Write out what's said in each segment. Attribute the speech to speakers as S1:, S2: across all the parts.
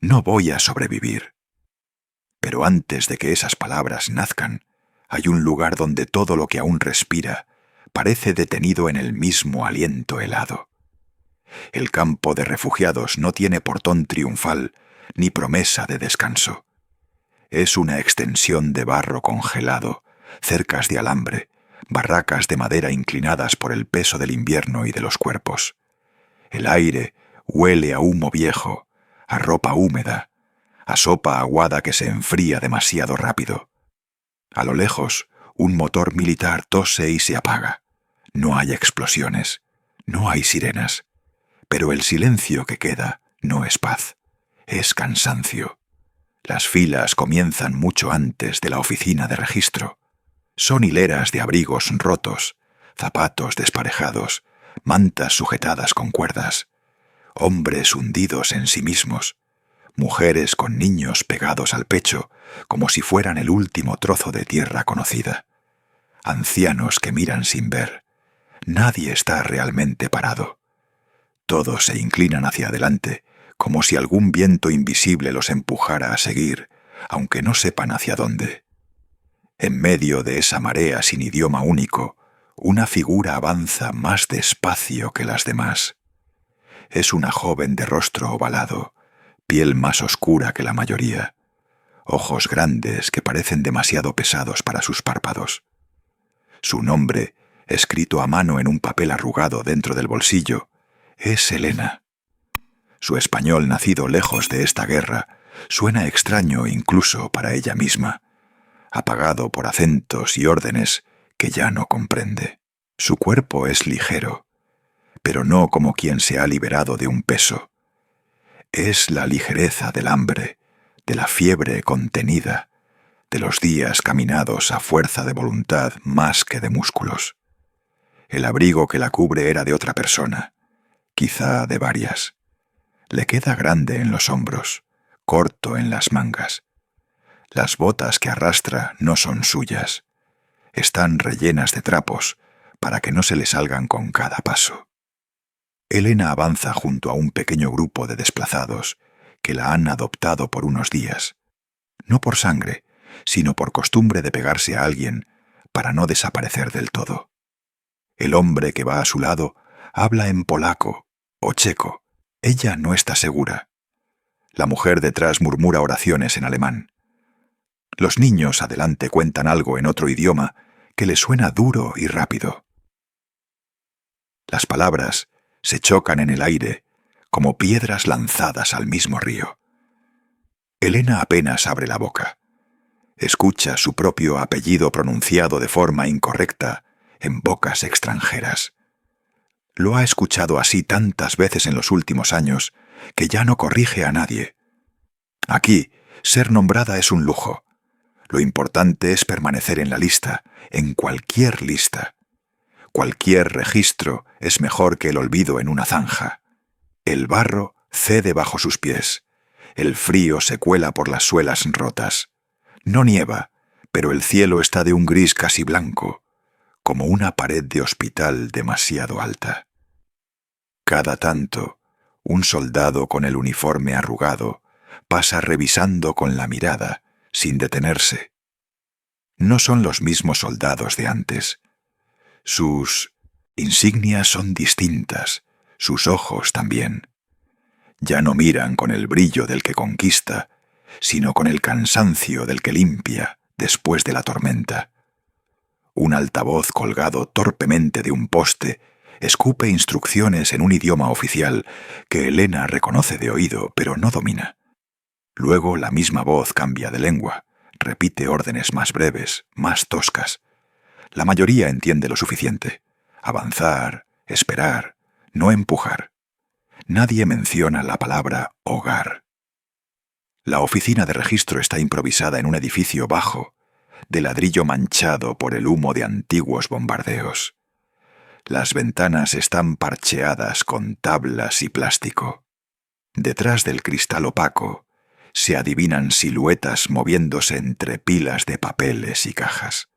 S1: No voy a sobrevivir. Pero antes de que esas palabras nazcan, hay un lugar donde todo lo que aún respira parece detenido en el mismo aliento helado. El campo de refugiados no tiene portón triunfal ni promesa de descanso. Es una extensión de barro congelado, cercas de alambre, barracas de madera inclinadas por el peso del invierno y de los cuerpos. El aire huele a humo viejo, a ropa húmeda, a sopa aguada que se enfría demasiado rápido. A lo lejos, un motor militar tose y se apaga. No hay explosiones, no hay sirenas, pero el silencio que queda no es paz, es cansancio. Las filas comienzan mucho antes de la oficina de registro. Son hileras de abrigos rotos, zapatos desparejados, mantas sujetadas con cuerdas, hombres hundidos en sí mismos, mujeres con niños pegados al pecho, como si fueran el último trozo de tierra conocida, ancianos que miran sin ver. Nadie está realmente parado. Todos se inclinan hacia adelante, como si algún viento invisible los empujara a seguir, aunque no sepan hacia dónde. En medio de esa marea sin idioma único, una figura avanza más despacio que las demás. Es una joven de rostro ovalado, piel más oscura que la mayoría, ojos grandes que parecen demasiado pesados para sus párpados. Su nombre, escrito a mano en un papel arrugado dentro del bolsillo, es Elena. Su español nacido lejos de esta guerra suena extraño incluso para ella misma, apagado por acentos y órdenes que ya no comprende. Su cuerpo es ligero, pero no como quien se ha liberado de un peso. Es la ligereza del hambre, de la fiebre contenida, de los días caminados a fuerza de voluntad más que de músculos. El abrigo que la cubre era de otra persona, quizá de varias. Le queda grande en los hombros, corto en las mangas. Las botas que arrastra no son suyas. Están rellenas de trapos para que no se le salgan con cada paso. Elena avanza junto a un pequeño grupo de desplazados que la han adoptado por unos días, no por sangre, sino por costumbre de pegarse a alguien para no desaparecer del todo. El hombre que va a su lado habla en polaco o checo. Ella no está segura. La mujer detrás murmura oraciones en alemán. Los niños adelante cuentan algo en otro idioma que le suena duro y rápido. Las palabras se chocan en el aire como piedras lanzadas al mismo río. Elena apenas abre la boca. Escucha su propio apellido pronunciado de forma incorrecta en bocas extranjeras. Lo ha escuchado así tantas veces en los últimos años que ya no corrige a nadie. Aquí, ser nombrada es un lujo. Lo importante es permanecer en la lista, en cualquier lista. Cualquier registro es mejor que el olvido en una zanja. El barro cede bajo sus pies. El frío se cuela por las suelas rotas. No nieva, pero el cielo está de un gris casi blanco, como una pared de hospital demasiado alta. Cada tanto, un soldado con el uniforme arrugado pasa revisando con la mirada, sin detenerse. No son los mismos soldados de antes. Sus insignias son distintas, sus ojos también. Ya no miran con el brillo del que conquista, sino con el cansancio del que limpia después de la tormenta. Un altavoz colgado torpemente de un poste escupe instrucciones en un idioma oficial que Elena reconoce de oído, pero no domina. Luego la misma voz cambia de lengua, repite órdenes más breves, más toscas. La mayoría entiende lo suficiente. Avanzar, esperar, no empujar. Nadie menciona la palabra hogar. La oficina de registro está improvisada en un edificio bajo, de ladrillo manchado por el humo de antiguos bombardeos. Las ventanas están parcheadas con tablas y plástico. Detrás del cristal opaco se adivinan siluetas moviéndose entre pilas de papeles y cajas.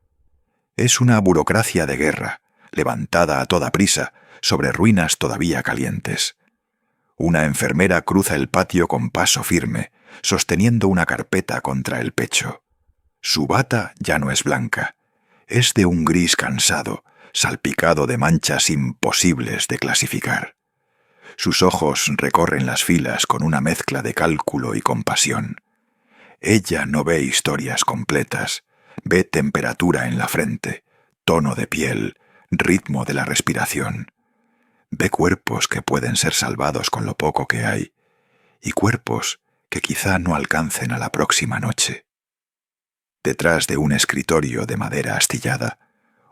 S1: Es una burocracia de guerra, levantada a toda prisa sobre ruinas todavía calientes. Una enfermera cruza el patio con paso firme, sosteniendo una carpeta contra el pecho. Su bata ya no es blanca. Es de un gris cansado, salpicado de manchas imposibles de clasificar. Sus ojos recorren las filas con una mezcla de cálculo y compasión. Ella no ve historias completas, ve temperatura en la frente, tono de piel, ritmo de la respiración. Ve cuerpos que pueden ser salvados con lo poco que hay, y cuerpos que quizá no alcancen a la próxima noche. Detrás de un escritorio de madera astillada,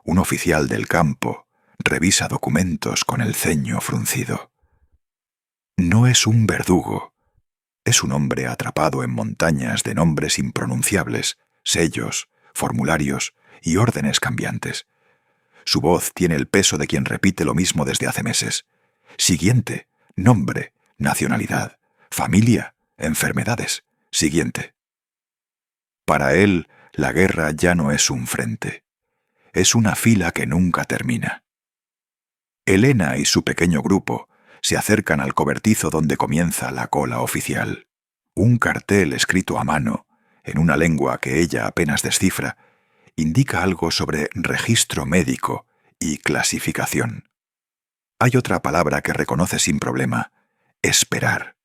S1: un oficial del campo revisa documentos con el ceño fruncido. No es un verdugo. Es un hombre atrapado en montañas de nombres impronunciables, sellos, formularios y órdenes cambiantes. Su voz tiene el peso de quien repite lo mismo desde hace meses. Siguiente, nombre, nacionalidad, familia, enfermedades. Siguiente. Para él, la guerra ya no es un frente. Es una fila que nunca termina. Elena y su pequeño grupo se acercan al cobertizo donde comienza la cola oficial. Un cartel escrito a mano, en una lengua que ella apenas descifra, indica algo sobre registro médico y clasificación. Hay otra palabra que reconoce sin problema: esperar.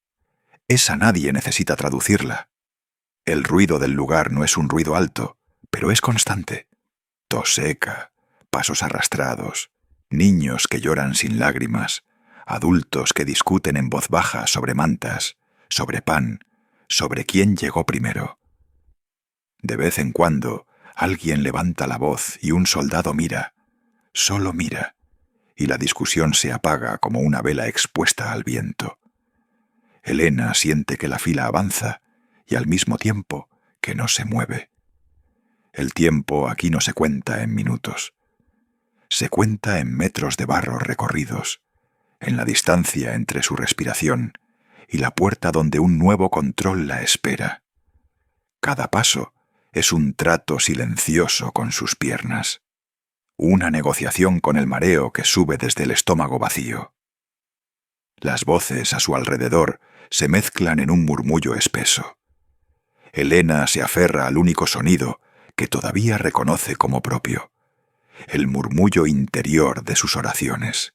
S1: Esa nadie necesita traducirla. El ruido del lugar no es un ruido alto, pero es constante. Tos seca, pasos arrastrados, niños que lloran sin lágrimas, adultos que discuten en voz baja sobre mantas, sobre pan, sobre quién llegó primero. De vez en cuando, alguien levanta la voz y un soldado mira, solo mira, y la discusión se apaga como una vela expuesta al viento. Elena siente que la fila avanza y al mismo tiempo que no se mueve. El tiempo aquí no se cuenta en minutos. Se cuenta en metros de barro recorridos, en la distancia entre su respiración y la puerta donde un nuevo control la espera. Cada paso es un trato silencioso con sus piernas, una negociación con el mareo que sube desde el estómago vacío. Las voces a su alrededor se mezclan en un murmullo espeso. Elena se aferra al único sonido que todavía reconoce como propio, el murmullo interior de sus oraciones.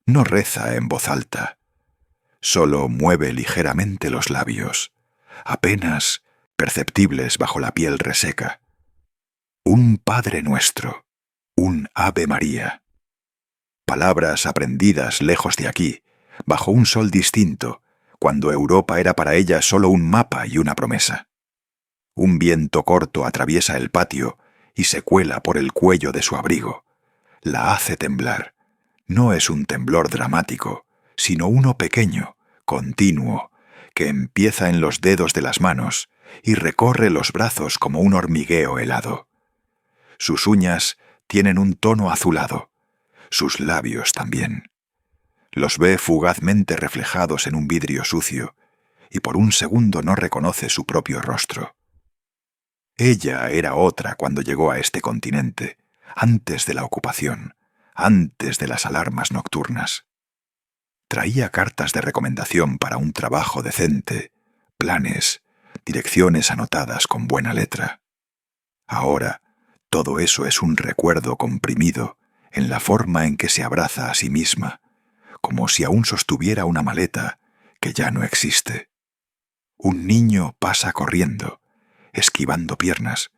S1: No reza en voz alta, solo mueve ligeramente los labios, apenas perceptibles bajo la piel reseca. Un Padre Nuestro, un Ave María. Palabras aprendidas lejos de aquí, bajo un sol distinto, cuando Europa era para ella solo un mapa y una promesa. Un viento corto atraviesa el patio y se cuela por el cuello de su abrigo. La hace temblar. No es un temblor dramático, sino uno pequeño, continuo, que empieza en los dedos de las manos y recorre los brazos como un hormigueo helado. Sus uñas tienen un tono azulado, sus labios también. Los ve fugazmente reflejados en un vidrio sucio, y por un segundo no reconoce su propio rostro. Ella era otra cuando llegó a este continente, antes de la ocupación, antes de las alarmas nocturnas. Traía cartas de recomendación para un trabajo decente, planes, direcciones anotadas con buena letra. Ahora, todo eso es un recuerdo comprimido en la forma en que se abraza a sí misma, como si aún sostuviera una maleta que ya no existe. Un niño pasa corriendo, esquivando piernas,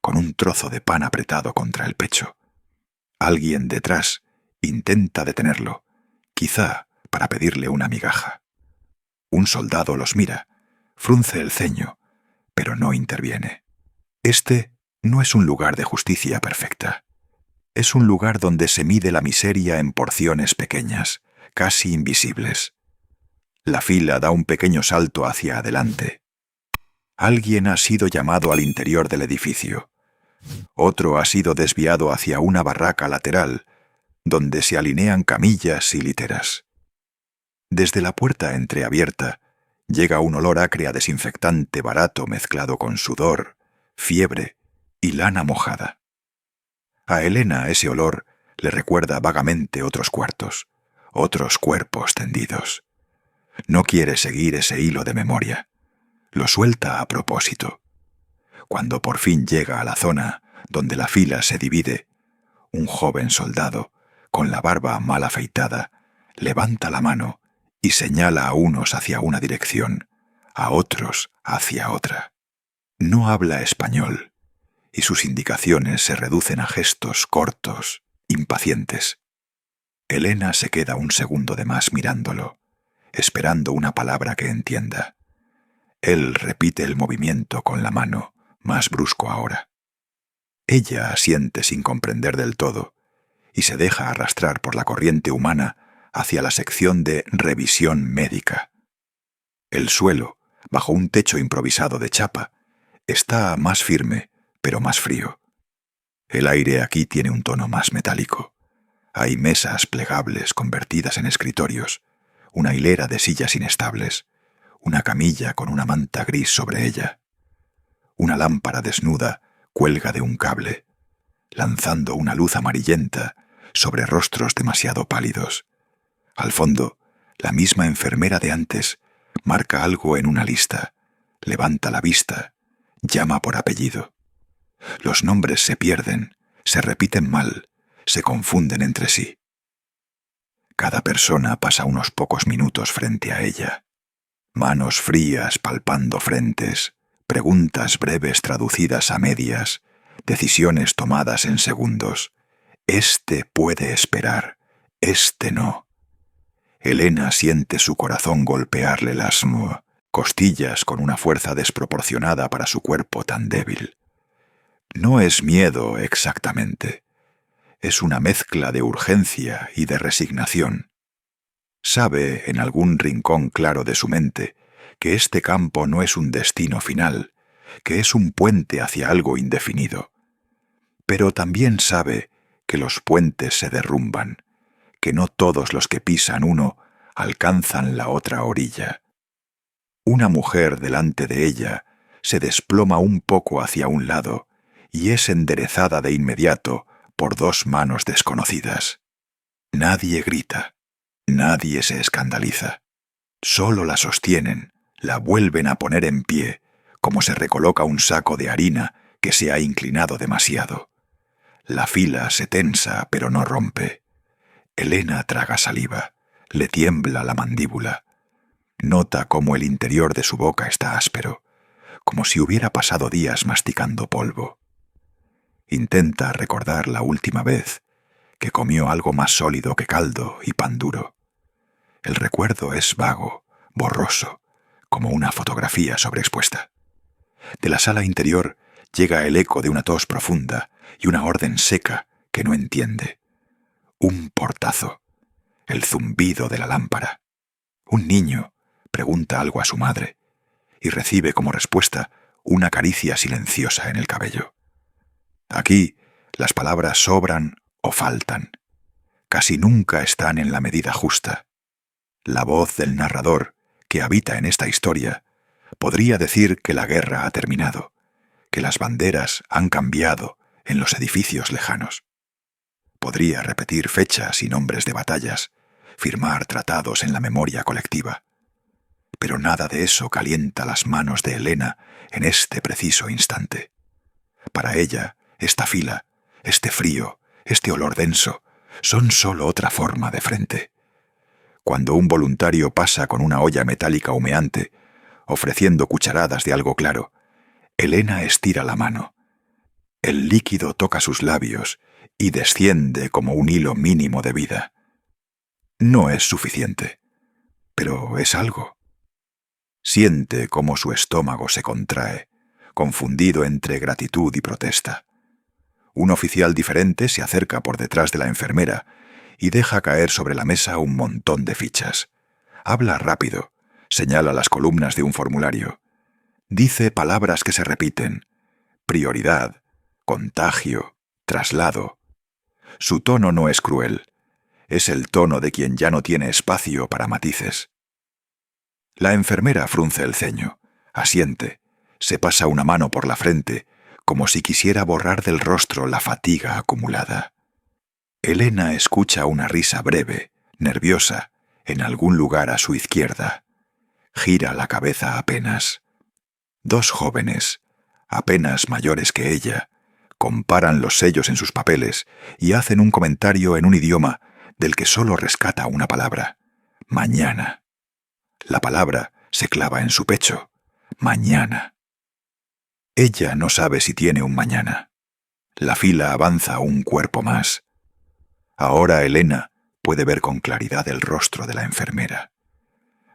S1: con un trozo de pan apretado contra el pecho. Alguien detrás intenta detenerlo, quizá para pedirle una migaja. Un soldado los mira, frunce el ceño, pero no interviene. Este no es un lugar de justicia perfecta. Es un lugar donde se mide la miseria en porciones pequeñas, casi invisibles. La fila da un pequeño salto hacia adelante. Alguien ha sido llamado al interior del edificio. Otro ha sido desviado hacia una barraca lateral, donde se alinean camillas y literas. Desde la puerta entreabierta llega un olor acre a desinfectante barato mezclado con sudor, fiebre y lana mojada. A Elena ese olor le recuerda vagamente otros cuartos, otros cuerpos tendidos. No quiere seguir ese hilo de memoria. Lo suelta a propósito. Cuando por fin llega a la zona donde la fila se divide, un joven soldado, con la barba mal afeitada, levanta la mano y señala a unos hacia una dirección, a otros hacia otra. No habla español, y sus indicaciones se reducen a gestos cortos, impacientes. Elena se queda un segundo de más mirándolo, esperando una palabra que entienda. Él repite el movimiento con la mano, más brusco ahora. Ella asiente sin comprender del todo, y se deja arrastrar por la corriente humana hacia la sección de revisión médica. El suelo, bajo un techo improvisado de chapa, está más firme, pero más frío. El aire aquí tiene un tono más metálico. Hay mesas plegables convertidas en escritorios, una hilera de sillas inestables, una camilla con una manta gris sobre ella. Una lámpara desnuda cuelga de un cable, lanzando una luz amarillenta sobre rostros demasiado pálidos. Al fondo, la misma enfermera de antes marca algo en una lista, levanta la vista, llama por apellido. Los nombres se pierden, se repiten mal, se confunden entre sí. Cada persona pasa unos pocos minutos frente a ella. Manos frías palpando frentes, preguntas breves traducidas a medias, decisiones tomadas en segundos. Este puede esperar, este no. Elena siente su corazón golpearle las costillas con una fuerza desproporcionada para su cuerpo tan débil. No es miedo exactamente. Es una mezcla de urgencia y de resignación. Sabe, en algún rincón claro de su mente, que este campo no es un destino final, que es un puente hacia algo indefinido. Pero también sabe que los puentes se derrumban, que no todos los que pisan uno alcanzan la otra orilla. Una mujer delante de ella se desploma un poco hacia un lado y es enderezada de inmediato por dos manos desconocidas. Nadie grita, nadie se escandaliza. Solo la sostienen, la vuelven a poner en pie, como se recoloca un saco de harina que se ha inclinado demasiado. La fila se tensa, pero no rompe. Elena traga saliva, le tiembla la mandíbula. Nota cómo el interior de su boca está áspero, como si hubiera pasado días masticando polvo. Intenta recordar la última vez que comió algo más sólido que caldo y pan duro. El recuerdo es vago, borroso, como una fotografía sobreexpuesta. De la sala interior llega el eco de una tos profunda y una orden seca que no entiende. Un portazo, el zumbido de la lámpara. Un niño pregunta algo a su madre y recibe como respuesta una caricia silenciosa en el cabello. Aquí las palabras sobran o faltan. Casi nunca están en la medida justa. La voz del narrador, que habita en esta historia, podría decir que la guerra ha terminado, que las banderas han cambiado en los edificios lejanos. Podría repetir fechas y nombres de batallas, firmar tratados en la memoria colectiva. Pero nada de eso calienta las manos de Elena en este preciso instante. Para ella, esta fila, este frío, este olor denso, son solo otra forma de frente. Cuando un voluntario pasa con una olla metálica humeante, ofreciendo cucharadas de algo claro, Elena estira la mano. El líquido toca sus labios y desciende como un hilo mínimo de vida. No es suficiente, pero es algo. Siente cómo su estómago se contrae, confundido entre gratitud y protesta. Un oficial diferente se acerca por detrás de la enfermera y deja caer sobre la mesa un montón de fichas. Habla rápido, señala las columnas de un formulario. Dice palabras que se repiten: prioridad, contagio, traslado. Su tono no es cruel, es el tono de quien ya no tiene espacio para matices. La enfermera frunce el ceño, asiente, se pasa una mano por la frente, como si quisiera borrar del rostro la fatiga acumulada. Elena escucha una risa breve, nerviosa, en algún lugar a su izquierda. Gira la cabeza apenas. Dos jóvenes, apenas mayores que ella, comparan los sellos en sus papeles y hacen un comentario en un idioma del que solo rescata una palabra: mañana. La palabra se clava en su pecho: mañana. Ella no sabe si tiene un mañana. La fila avanza un cuerpo más. Ahora Elena puede ver con claridad el rostro de la enfermera.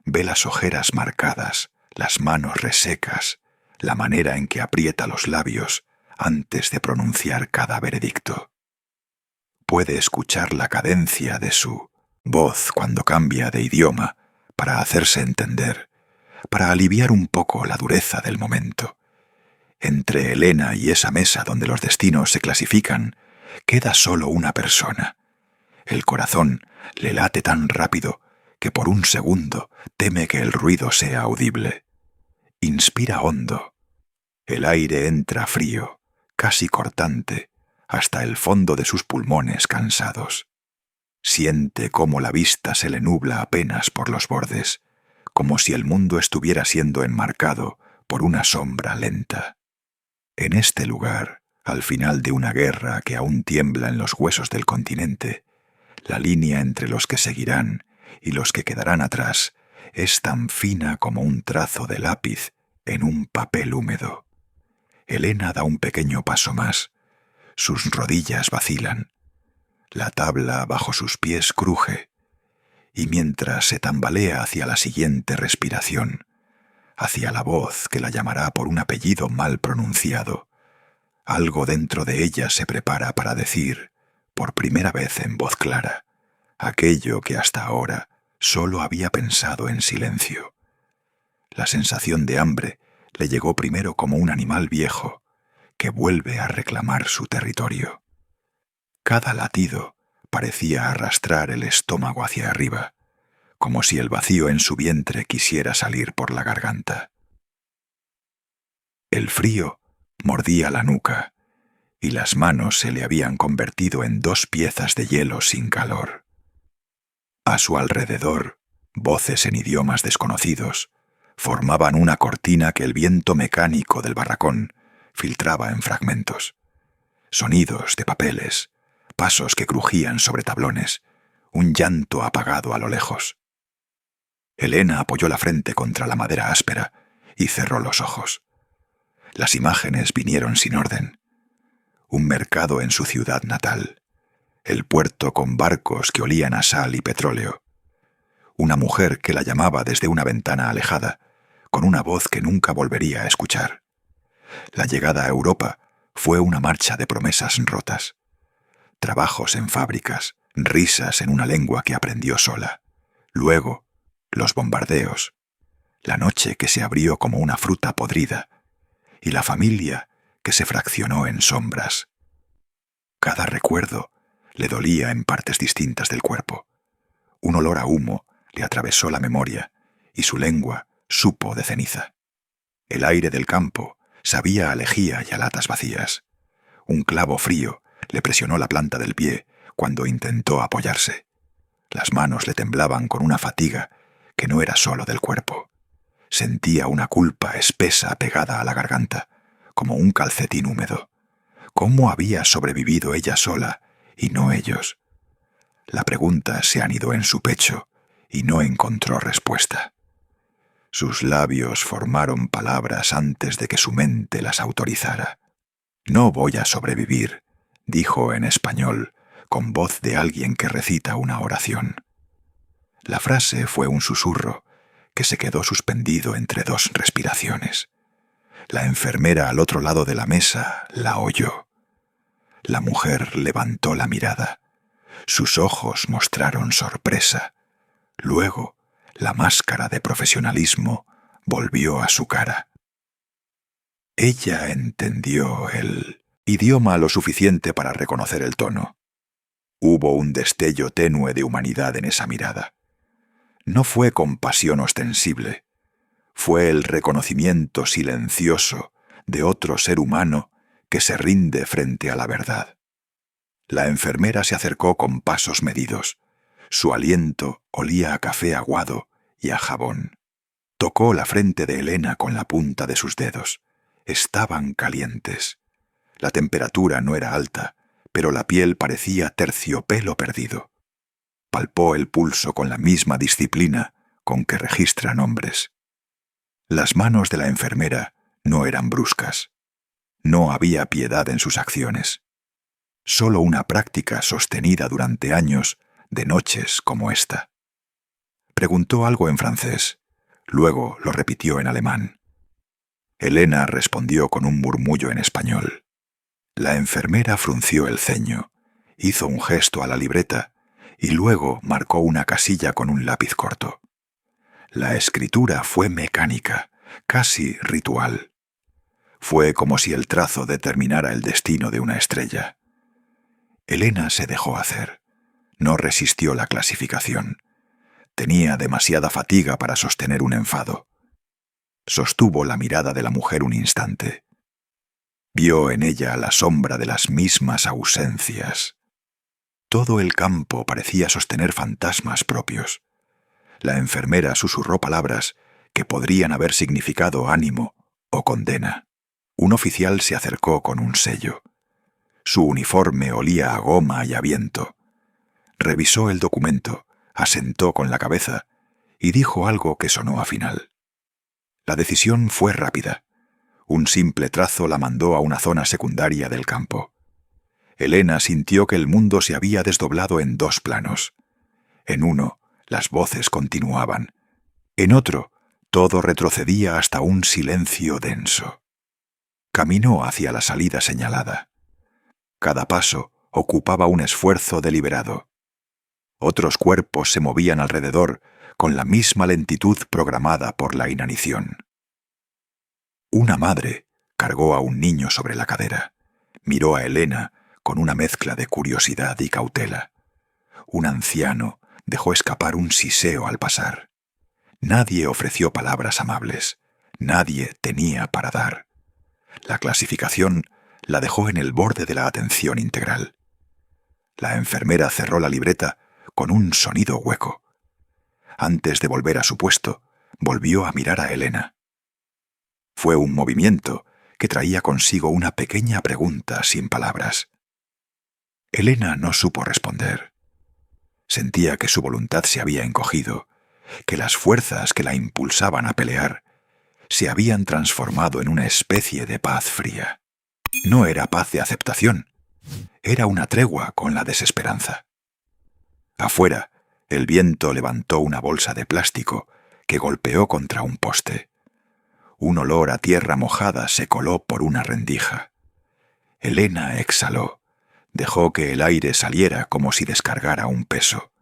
S1: Ve las ojeras marcadas, las manos resecas, la manera en que aprieta los labios antes de pronunciar cada veredicto. Puede escuchar la cadencia de su voz cuando cambia de idioma para hacerse entender, para aliviar un poco la dureza del momento. Entre Elena y esa mesa donde los destinos se clasifican, queda solo una persona. El corazón le late tan rápido que por un segundo teme que el ruido sea audible. Inspira hondo. El aire entra frío, casi cortante, hasta el fondo de sus pulmones cansados. Siente cómo la vista se le nubla apenas por los bordes, como si el mundo estuviera siendo enmarcado por una sombra lenta. En este lugar, al final de una guerra que aún tiembla en los huesos del continente, la línea entre los que seguirán y los que quedarán atrás es tan fina como un trazo de lápiz en un papel húmedo. Elena da un pequeño paso más. Sus rodillas vacilan. La tabla bajo sus pies cruje, y mientras se tambalea hacia la siguiente respiración, hacia la voz que la llamará por un apellido mal pronunciado, algo dentro de ella se prepara para decir, por primera vez en voz clara, aquello que hasta ahora solo había pensado en silencio. La sensación de hambre le llegó primero como un animal viejo que vuelve a reclamar su territorio. Cada latido parecía arrastrar el estómago hacia arriba, como si el vacío en su vientre quisiera salir por la garganta. El frío mordía la nuca, y las manos se le habían convertido en dos piezas de hielo sin calor. A su alrededor, voces en idiomas desconocidos formaban una cortina que el viento mecánico del barracón filtraba en fragmentos. Sonidos de papeles, pasos que crujían sobre tablones, un llanto apagado a lo lejos. Elena apoyó la frente contra la madera áspera y cerró los ojos. Las imágenes vinieron sin orden. Un mercado en su ciudad natal, el puerto con barcos que olían a sal y petróleo, una mujer que la llamaba desde una ventana alejada, con una voz que nunca volvería a escuchar. La llegada a Europa fue una marcha de promesas rotas. Trabajos en fábricas, risas en una lengua que aprendió sola. Luego, los bombardeos, la noche que se abrió como una fruta podrida, y la familia que se fraccionó en sombras. Cada recuerdo le dolía en partes distintas del cuerpo. Un olor a humo le atravesó la memoria, y su lengua supo de ceniza. El aire del campo sabía a lejía y a latas vacías. Un clavo frío le presionó la planta del pie cuando intentó apoyarse. Las manos le temblaban con una fatiga que no era solo del cuerpo. Sentía una culpa espesa pegada a la garganta, como un calcetín húmedo. ¿Cómo había sobrevivido ella sola y no ellos? La pregunta se anidó en su pecho y no encontró respuesta. Sus labios formaron palabras antes de que su mente las autorizara. «No voy a sobrevivir», dijo en español, con voz de alguien que recita una oración. La frase fue un susurro que se quedó suspendido entre dos respiraciones. La enfermera al otro lado de la mesa la oyó. La mujer levantó la mirada. Sus ojos mostraron sorpresa. Luego, la máscara de profesionalismo volvió a su cara. Ella entendió el idioma lo suficiente para reconocer el tono. Hubo un destello tenue de humanidad en esa mirada. No fue compasión ostensible, fue el reconocimiento silencioso de otro ser humano que se rinde frente a la verdad. La enfermera se acercó con pasos medidos. Su aliento olía a café aguado y a jabón. Tocó la frente de Elena con la punta de sus dedos. Estaban calientes. La temperatura no era alta, pero la piel parecía terciopelo perdido. Palpó el pulso con la misma disciplina con que registran hombres. Las manos de la enfermera no eran bruscas. No había piedad en sus acciones. Solo una práctica sostenida durante años de noches como esta. Preguntó algo en francés, luego lo repitió en alemán. Elena respondió con un murmullo en español. La enfermera frunció el ceño, hizo un gesto a la libreta y luego marcó una casilla con un lápiz corto. La escritura fue mecánica, casi ritual. Fue como si el trazo determinara el destino de una estrella. Elena se dejó hacer. No resistió la clasificación. Tenía demasiada fatiga para sostener un enfado. Sostuvo la mirada de la mujer un instante. Vio en ella la sombra de las mismas ausencias. Todo el campo parecía sostener fantasmas propios. La enfermera susurró palabras que podrían haber significado ánimo o condena. Un oficial se acercó con un sello. Su uniforme olía a goma y a viento. Revisó el documento, asentó con la cabeza y dijo algo que sonó a final. La decisión fue rápida. Un simple trazo la mandó a una zona secundaria del campo. Elena sintió que el mundo se había desdoblado en dos planos. En uno, las voces continuaban. En otro, todo retrocedía hasta un silencio denso. Caminó hacia la salida señalada. Cada paso ocupaba un esfuerzo deliberado. Otros cuerpos se movían alrededor con la misma lentitud programada por la inanición. Una madre cargó a un niño sobre la cadera. Miró a Elena con una mezcla de curiosidad y cautela. Un anciano dejó escapar un siseo al pasar. Nadie ofreció palabras amables. Nadie tenía para dar. La clasificación la dejó en el borde de la atención integral. La enfermera cerró la libreta con un sonido hueco. Antes de volver a su puesto, volvió a mirar a Elena. Fue un movimiento que traía consigo una pequeña pregunta sin palabras. Elena no supo responder. Sentía que su voluntad se había encogido, que las fuerzas que la impulsaban a pelear se habían transformado en una especie de paz fría. No era paz de aceptación, era una tregua con la desesperanza. Afuera, el viento levantó una bolsa de plástico que golpeó contra un poste. Un olor a tierra mojada se coló por una rendija. Elena exhaló, dejó que el aire saliera como si descargara un peso.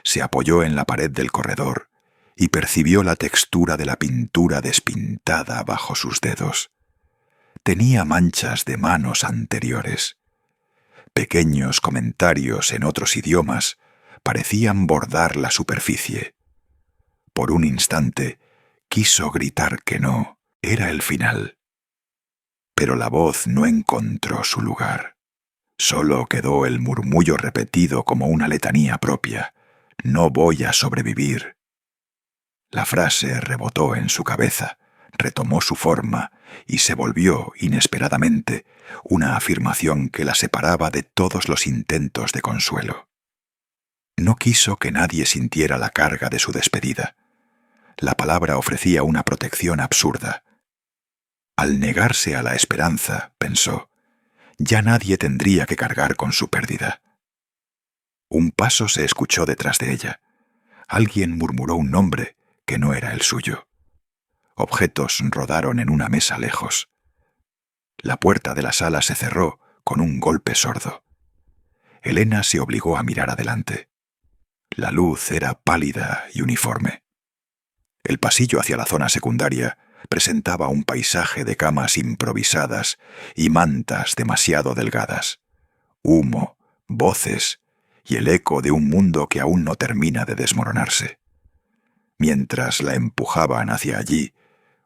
S1: Se apoyó en la pared del corredor y percibió la textura de la pintura despintada bajo sus dedos. Tenía manchas de manos anteriores. Pequeños comentarios en otros idiomas parecían bordar la superficie. Por un instante quiso gritar que no, era el final. Pero la voz no encontró su lugar. Solo quedó el murmullo repetido como una letanía propia. No voy a sobrevivir. La frase rebotó en su cabeza, retomó su forma y se volvió, inesperadamente, una afirmación que la separaba de todos los intentos de consuelo. No quiso que nadie sintiera la carga de su despedida. La palabra ofrecía una protección absurda. Al negarse a la esperanza, pensó, ya nadie tendría que cargar con su pérdida. Un paso se escuchó detrás de ella. Alguien murmuró un nombre que no era el suyo. Objetos rodaron en una mesa lejos. La puerta de la sala se cerró con un golpe sordo. Elena se obligó a mirar adelante. La luz era pálida y uniforme. El pasillo hacia la zona secundaria presentaba un paisaje de camas improvisadas y mantas demasiado delgadas. Humo, voces y el eco de un mundo que aún no termina de desmoronarse. Mientras la empujaban hacia allí,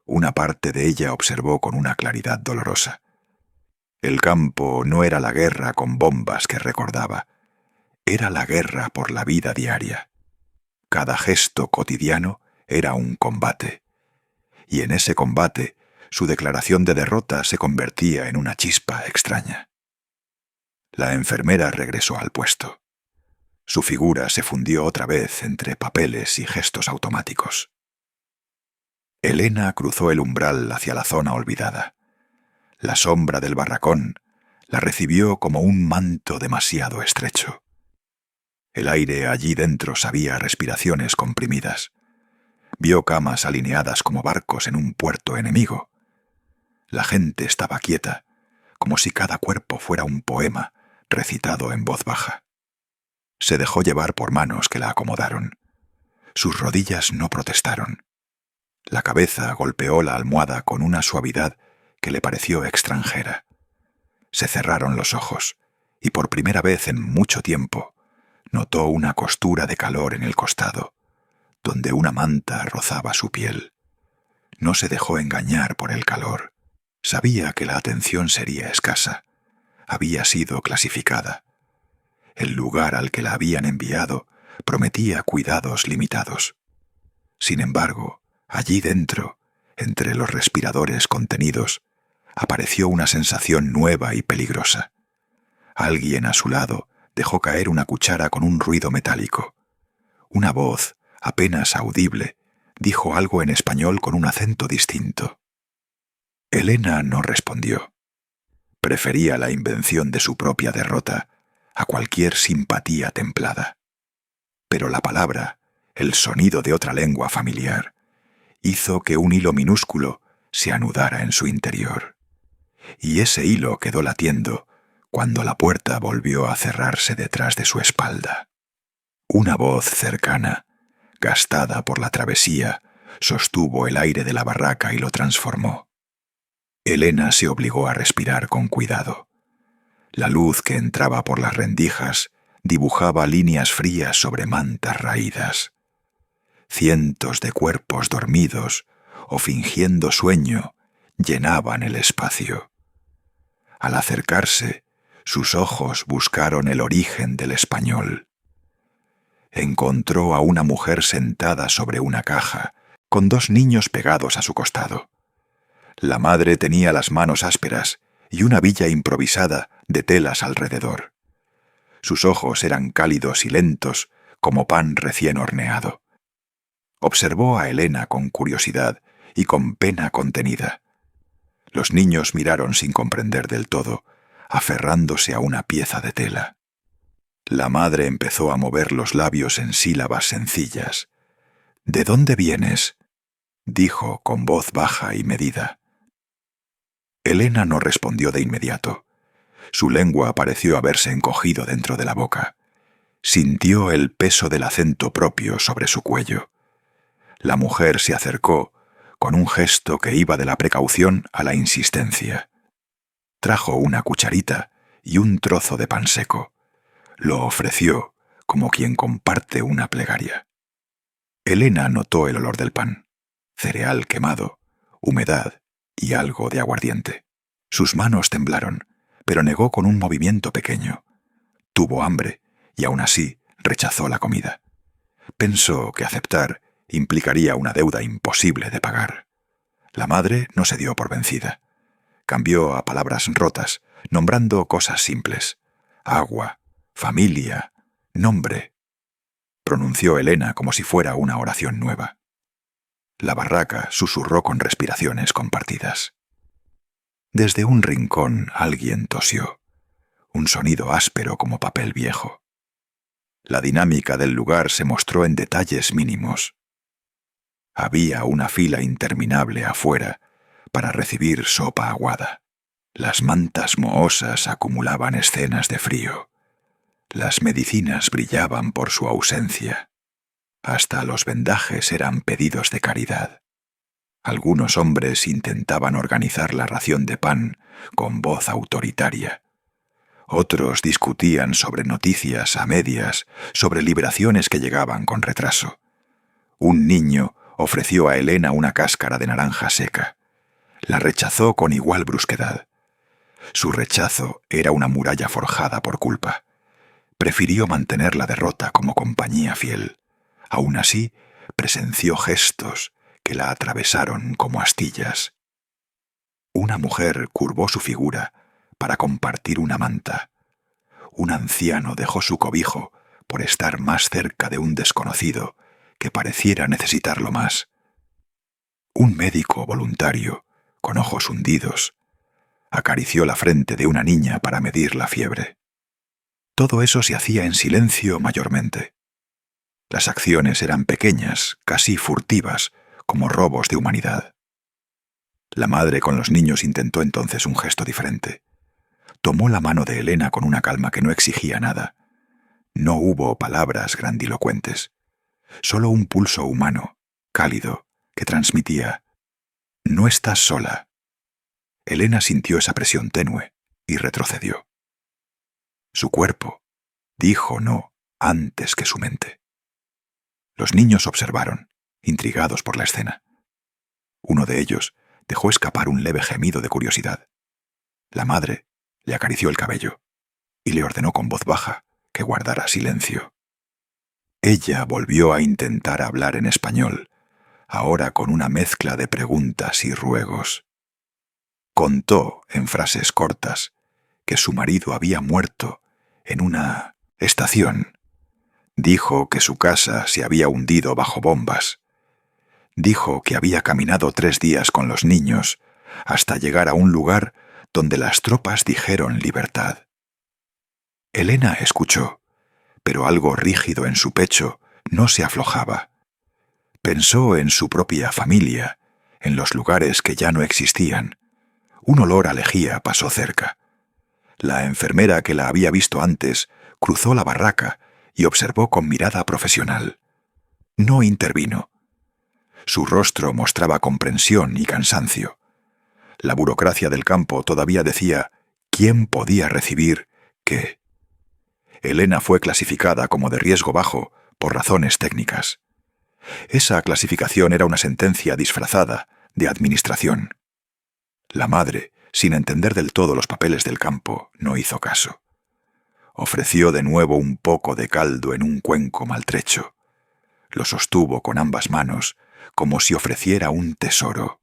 S1: una parte de ella observó con una claridad dolorosa. El campo no era la guerra con bombas que recordaba, era la guerra por la vida diaria. Cada gesto cotidiano era un combate. Y en ese combate, su declaración de derrota se convertía en una chispa extraña. La enfermera regresó al puesto. Su figura se fundió otra vez entre papeles y gestos automáticos. Elena cruzó el umbral hacia la zona olvidada. La sombra del barracón la recibió como un manto demasiado estrecho. El aire allí dentro sabía a respiraciones comprimidas. Vio camas alineadas como barcos en un puerto enemigo. La gente estaba quieta, como si cada cuerpo fuera un poema recitado en voz baja. Se dejó llevar por manos que la acomodaron. Sus rodillas no protestaron. La cabeza golpeó la almohada con una suavidad que le pareció extranjera. Se cerraron los ojos, y por primera vez en mucho tiempo notó una costura de calor en el costado, donde una manta rozaba su piel. No se dejó engañar por el calor. Sabía que la atención sería escasa. Había sido clasificada. El lugar al que la habían enviado prometía cuidados limitados. Sin embargo, allí dentro, entre los respiradores contenidos, apareció una sensación nueva y peligrosa. Alguien a su lado dejó caer una cuchara con un ruido metálico. Una voz, apenas audible, dijo algo en español con un acento distinto. Elena no respondió. Prefería la invención de su propia derrota a cualquier simpatía templada. Pero la palabra, el sonido de otra lengua familiar, hizo que un hilo minúsculo se anudara en su interior. Y ese hilo quedó latiendo cuando la puerta volvió a cerrarse detrás de su espalda. Una voz cercana, gastada por la travesía, sostuvo el aire de la barraca y lo transformó. Elena se obligó a respirar con cuidado. La luz que entraba por las rendijas dibujaba líneas frías sobre mantas raídas. Cientos de cuerpos dormidos o fingiendo sueño llenaban el espacio. Al acercarse, sus ojos buscaron el origen del español. Encontró a una mujer sentada sobre una caja, con 2 niños pegados a su costado. La madre tenía las manos ásperas y una villa improvisada de telas alrededor. Sus ojos eran cálidos y lentos como pan recién horneado. Observó a Elena con curiosidad y con pena contenida. Los niños miraron sin comprender del todo, aferrándose a una pieza de tela. La madre empezó a mover los labios en sílabas sencillas. «¿De dónde vienes?», dijo con voz baja y medida. Elena no respondió de inmediato. Su lengua pareció haberse encogido dentro de la boca. Sintió el peso del acento propio sobre su cuello. La mujer se acercó con un gesto que iba de la precaución a la insistencia. Trajo una cucharita y un trozo de pan seco. Lo ofreció como quien comparte una plegaria. Elena notó el olor del pan, cereal quemado, humedad y algo de aguardiente. Sus manos temblaron, pero negó con un movimiento pequeño. Tuvo hambre y aún así rechazó la comida. Pensó que aceptar implicaría una deuda imposible de pagar. La madre no se dio por vencida. Cambió a palabras rotas, nombrando cosas simples. Agua, familia, nombre. Pronunció Elena como si fuera una oración nueva. La barraca susurró con respiraciones compartidas. Desde un rincón alguien tosió, un sonido áspero como papel viejo. La dinámica del lugar se mostró en detalles mínimos. Había una fila interminable afuera para recibir sopa aguada. Las mantas mohosas acumulaban escenas de frío. Las medicinas brillaban por su ausencia. Hasta los vendajes eran pedidos de caridad. Algunos hombres intentaban organizar la ración de pan con voz autoritaria. Otros discutían sobre noticias a medias, sobre liberaciones que llegaban con retraso. Un niño ofreció a Elena una cáscara de naranja seca. La rechazó con igual brusquedad. Su rechazo era una muralla forjada por culpa. Prefirió mantener la derrota como compañía fiel. Aún así, presenció gestos que la atravesaron como astillas. Una mujer curvó su figura para compartir una manta. Un anciano dejó su cobijo por estar más cerca de un desconocido que pareciera necesitarlo más. Un médico voluntario, con ojos hundidos, acarició la frente de una niña para medir la fiebre. Todo eso se hacía en silencio mayormente. Las acciones eran pequeñas, casi furtivas, como robos de humanidad. La madre con los niños intentó entonces un gesto diferente. Tomó la mano de Elena con una calma que no exigía nada. No hubo palabras grandilocuentes, solo un pulso humano, cálido, que transmitía: «No estás sola». Elena sintió esa presión tenue y retrocedió. Su cuerpo dijo no antes que su mente. Los niños observaron, intrigados por la escena. Uno de ellos dejó escapar un leve gemido de curiosidad. La madre le acarició el cabello y le ordenó con voz baja que guardara silencio. Ella volvió a intentar hablar en español, ahora con una mezcla de preguntas y ruegos. Contó, en frases cortas, que su marido había muerto en una estación. Dijo que su casa se había hundido bajo bombas. Dijo que había caminado 3 días con los niños hasta llegar a un lugar donde las tropas dijeron libertad. Elena escuchó, pero algo rígido en su pecho no se aflojaba. Pensó en su propia familia, en los lugares que ya no existían. Un olor a lejía pasó cerca. La enfermera que la había visto antes cruzó la barraca y observó con mirada profesional. No intervino. Su rostro mostraba comprensión y cansancio. La burocracia del campo todavía decía quién podía recibir qué. Elena fue clasificada como de riesgo bajo por razones técnicas. Esa clasificación era una sentencia disfrazada de administración. La madre, sin entender del todo los papeles del campo, no hizo caso. Ofreció de nuevo un poco de caldo en un cuenco maltrecho. Lo sostuvo con ambas manos, como si ofreciera un tesoro.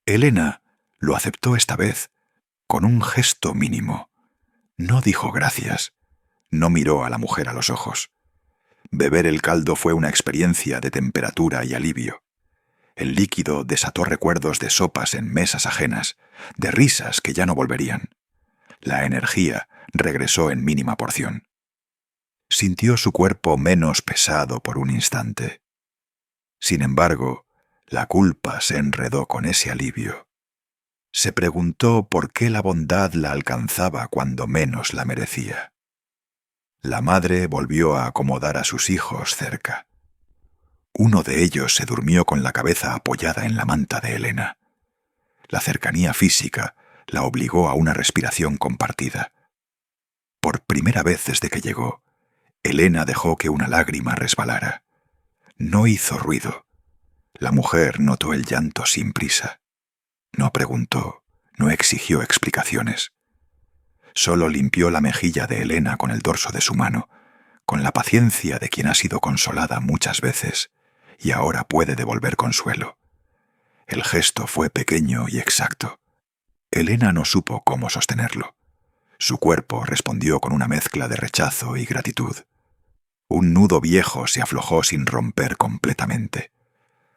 S1: Elena lo aceptó esta vez, con un gesto mínimo. No dijo gracias. No miró a la mujer a los ojos. Beber el caldo fue una experiencia de temperatura y alivio. El líquido desató recuerdos de sopas en mesas ajenas, de risas que ya no volverían. La energía regresó en mínima porción. Sintió su cuerpo menos pesado por un instante. Sin embargo, la culpa se enredó con ese alivio. Se preguntó por qué la bondad la alcanzaba cuando menos la merecía. La madre volvió a acomodar a sus hijos cerca. Uno de ellos se durmió con la cabeza apoyada en la manta de Elena. La cercanía física la obligó a una respiración compartida. Por primera vez desde que llegó, Elena dejó que una lágrima resbalara. No hizo ruido. La mujer notó el llanto sin prisa. No preguntó, no exigió explicaciones. Solo limpió la mejilla de Elena con el dorso de su mano, con la paciencia de quien ha sido consolada muchas veces y ahora puede devolver consuelo. El gesto fue pequeño y exacto. Elena no supo cómo sostenerlo. Su cuerpo respondió con una mezcla de rechazo y gratitud. Un nudo viejo se aflojó sin romper completamente.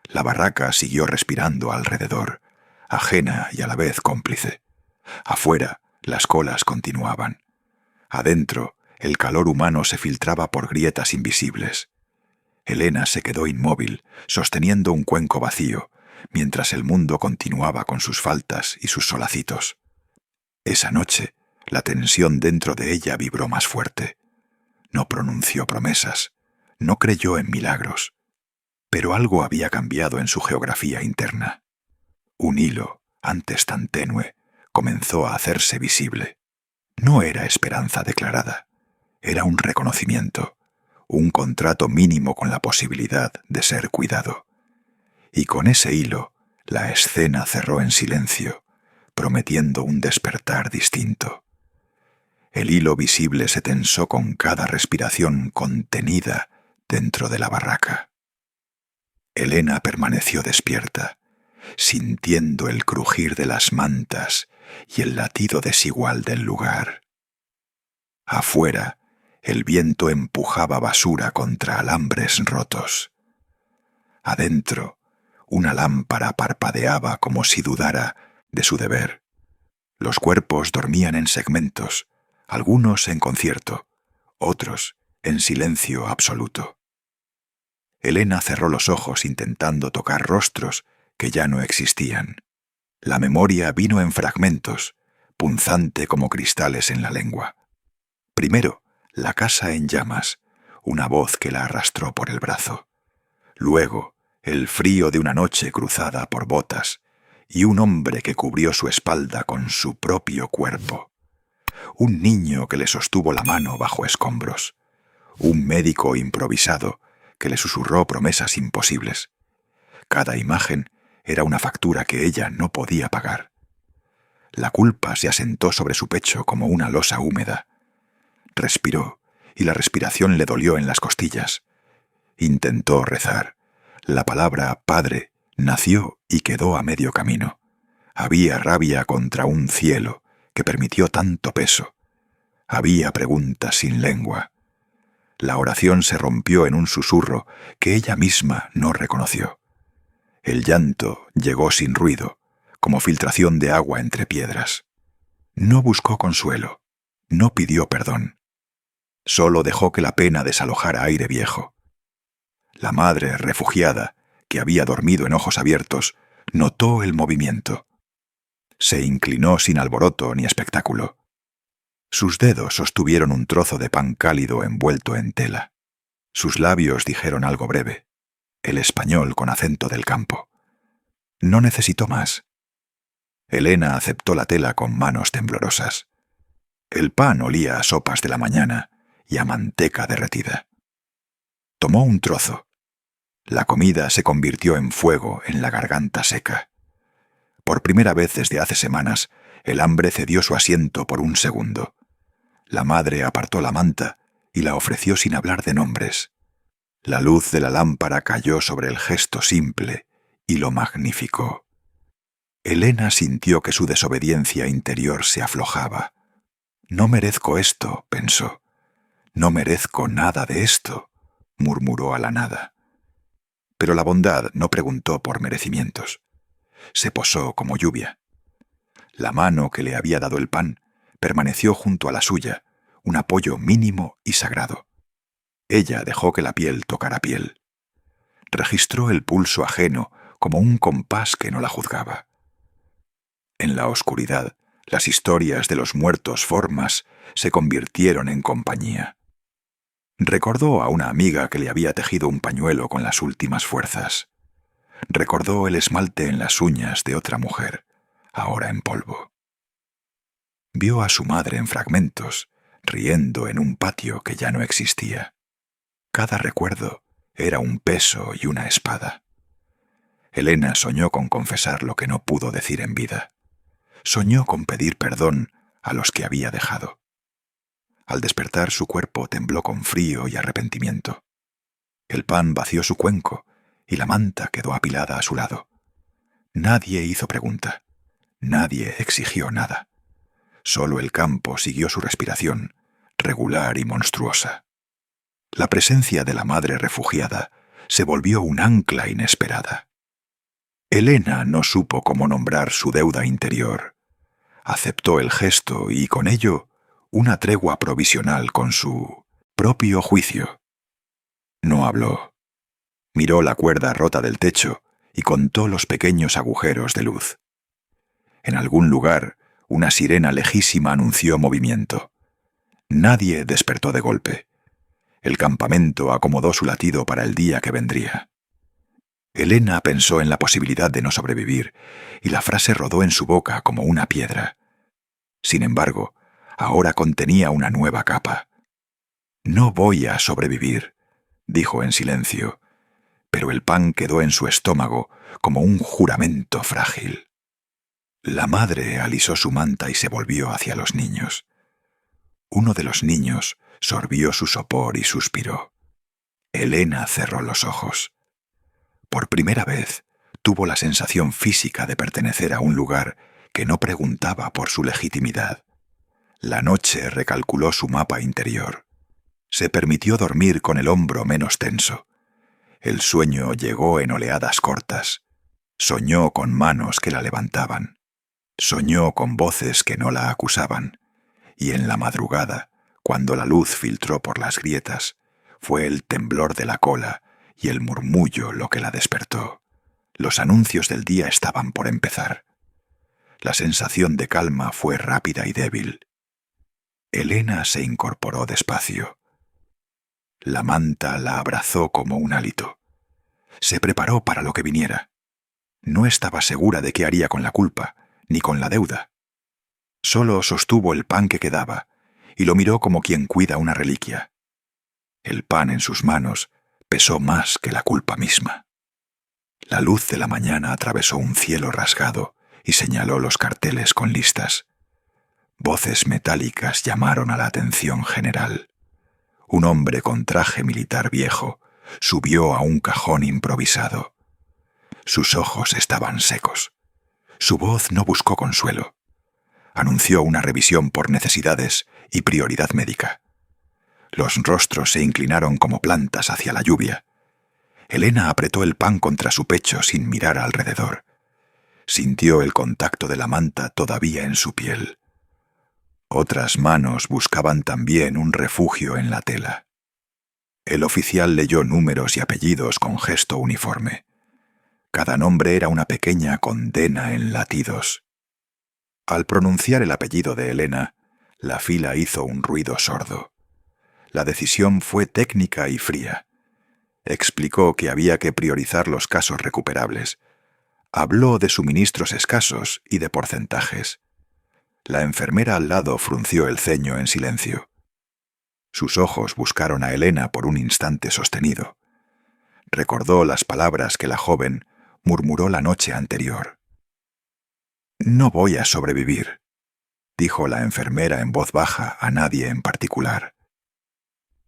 S1: La barraca siguió respirando alrededor, ajena y a la vez cómplice. Afuera, las colas continuaban. Adentro, el calor humano se filtraba por grietas invisibles. Elena se quedó inmóvil, sosteniendo un cuenco vacío, mientras el mundo continuaba con sus faltas y sus solacitos. Esa noche, la tensión dentro de ella vibró más fuerte. No pronunció promesas, no creyó en milagros. Pero algo había cambiado en su geografía interna. Un hilo, antes tan tenue, comenzó a hacerse visible. No era esperanza declarada, era un reconocimiento, un contrato mínimo con la posibilidad de ser cuidado. Y con ese hilo, la escena cerró en silencio, prometiendo un despertar distinto. El hilo visible se tensó con cada respiración contenida dentro de la barraca. Elena permaneció despierta, sintiendo el crujir de las mantas y el latido desigual del lugar. Afuera, el viento empujaba basura contra alambres rotos. Adentro, una lámpara parpadeaba como si dudara de su deber. Los cuerpos dormían en segmentos, algunos en concierto, otros en silencio absoluto. Elena cerró los ojos intentando tocar rostros que ya no existían. La memoria vino en fragmentos, punzante como cristales en la lengua. Primero, la casa en llamas, una voz que la arrastró por el brazo. Luego, el frío de una noche cruzada por botas y un hombre que cubrió su espalda con su propio cuerpo. Un niño que le sostuvo la mano bajo escombros. Un médico improvisado que le susurró promesas imposibles. Cada imagen era una factura que ella no podía pagar. La culpa se asentó sobre su pecho como una losa húmeda. Respiró, y la respiración le dolió en las costillas. Intentó rezar. La palabra Padre nació y quedó a medio camino. Había rabia contra un cielo que permitió tanto peso. Había preguntas sin lengua. La oración se rompió en un susurro que ella misma no reconoció. El llanto llegó sin ruido, como filtración de agua entre piedras. No buscó consuelo, no pidió perdón. Solo dejó que la pena desalojara aire viejo. La madre refugiada, que había dormido en ojos abiertos, notó el movimiento. Se inclinó sin alboroto ni espectáculo. Sus dedos sostuvieron un trozo de pan cálido envuelto en tela. Sus labios dijeron algo breve, el español con acento del campo. No necesitó más. Elena aceptó la tela con manos temblorosas. El pan olía a sopas de la mañana y a manteca derretida. Tomó un trozo. La comida se convirtió en fuego en la garganta seca. Por primera vez desde hace semanas, el hambre cedió su asiento por un segundo. La madre apartó la manta y la ofreció sin hablar de nombres. La luz de la lámpara cayó sobre el gesto simple y lo magnificó. Elena sintió que su desobediencia interior se aflojaba. No merezco esto, pensó. No merezco nada de esto, murmuró a la nada. Pero la bondad no preguntó por merecimientos. Se posó como lluvia. La mano que le había dado el pan permaneció junto a la suya, un apoyo mínimo y sagrado. Ella dejó que la piel tocara piel. Registró el pulso ajeno como un compás que no la juzgaba. En la oscuridad, las historias de los muertos formas se convirtieron en compañía. Recordó a una amiga que le había tejido un pañuelo con las últimas fuerzas. Recordó el esmalte en las uñas de otra mujer, ahora en polvo. Vio a su madre en fragmentos, riendo en un patio que ya no existía. Cada recuerdo era un peso y una espada. Elena soñó con confesar lo que no pudo decir en vida. Soñó con pedir perdón a los que había dejado. Al despertar su cuerpo tembló con frío y arrepentimiento. El pan vació su cuenco y la manta quedó apilada a su lado. Nadie hizo pregunta. Nadie exigió nada. Solo el campo siguió su respiración, regular y monstruosa. La presencia de la madre refugiada se volvió un ancla inesperada. Elena no supo cómo nombrar su deuda interior. Aceptó el gesto y, con ello, una tregua provisional con su propio juicio. No habló. Miró la cuerda rota del techo y contó los pequeños agujeros de luz. En algún lugar, una sirena lejísima anunció movimiento. Nadie despertó de golpe. El campamento acomodó su latido para el día que vendría. Elena pensó en la posibilidad de no sobrevivir, y la frase rodó en su boca como una piedra. Sin embargo, ahora contenía una nueva capa. «No voy a sobrevivir», dijo en silencio, pero el pan quedó en su estómago como un juramento frágil. La madre alisó su manta y se volvió hacia los niños. Uno de los niños sorbió su sopor y suspiró. Elena cerró los ojos. Por primera vez, tuvo la sensación física de pertenecer a un lugar que no preguntaba por su legitimidad. La noche recalculó su mapa interior. Se permitió dormir con el hombro menos tenso. El sueño llegó en oleadas cortas. Soñó con manos que la levantaban. Soñó con voces que no la acusaban. Y en la madrugada, cuando la luz filtró por las grietas, fue el temblor de la cola y el murmullo lo que la despertó. Los anuncios del día estaban por empezar. La sensación de calma fue rápida y débil. Elena se incorporó despacio. La manta la abrazó como un hálito. Se preparó para lo que viniera. No estaba segura de qué haría con la culpa, ni con la deuda. Solo sostuvo el pan que quedaba y lo miró como quien cuida una reliquia. El pan en sus manos pesó más que la culpa misma. La luz de la mañana atravesó un cielo rasgado y señaló los carteles con listas. Voces metálicas llamaron a la atención general. Un hombre con traje militar viejo subió a un cajón improvisado. Sus ojos estaban secos. Su voz no buscó consuelo. Anunció una revisión por necesidades y prioridad médica. Los rostros se inclinaron como plantas hacia la lluvia. Elena apretó el pan contra su pecho sin mirar alrededor. Sintió el contacto de la manta todavía en su piel. Otras manos buscaban también un refugio en la tela. El oficial leyó números y apellidos con gesto uniforme. Cada nombre era una pequeña condena en latidos. Al pronunciar el apellido de Elena, la fila hizo un ruido sordo. La decisión fue técnica y fría. Explicó que había que priorizar los casos recuperables. Habló de suministros escasos y de porcentajes. La enfermera al lado frunció el ceño en silencio. Sus ojos buscaron a Elena por un instante sostenido. Recordó las palabras que la joven murmuró la noche anterior. «No voy a sobrevivir», dijo la enfermera en voz baja a nadie en particular.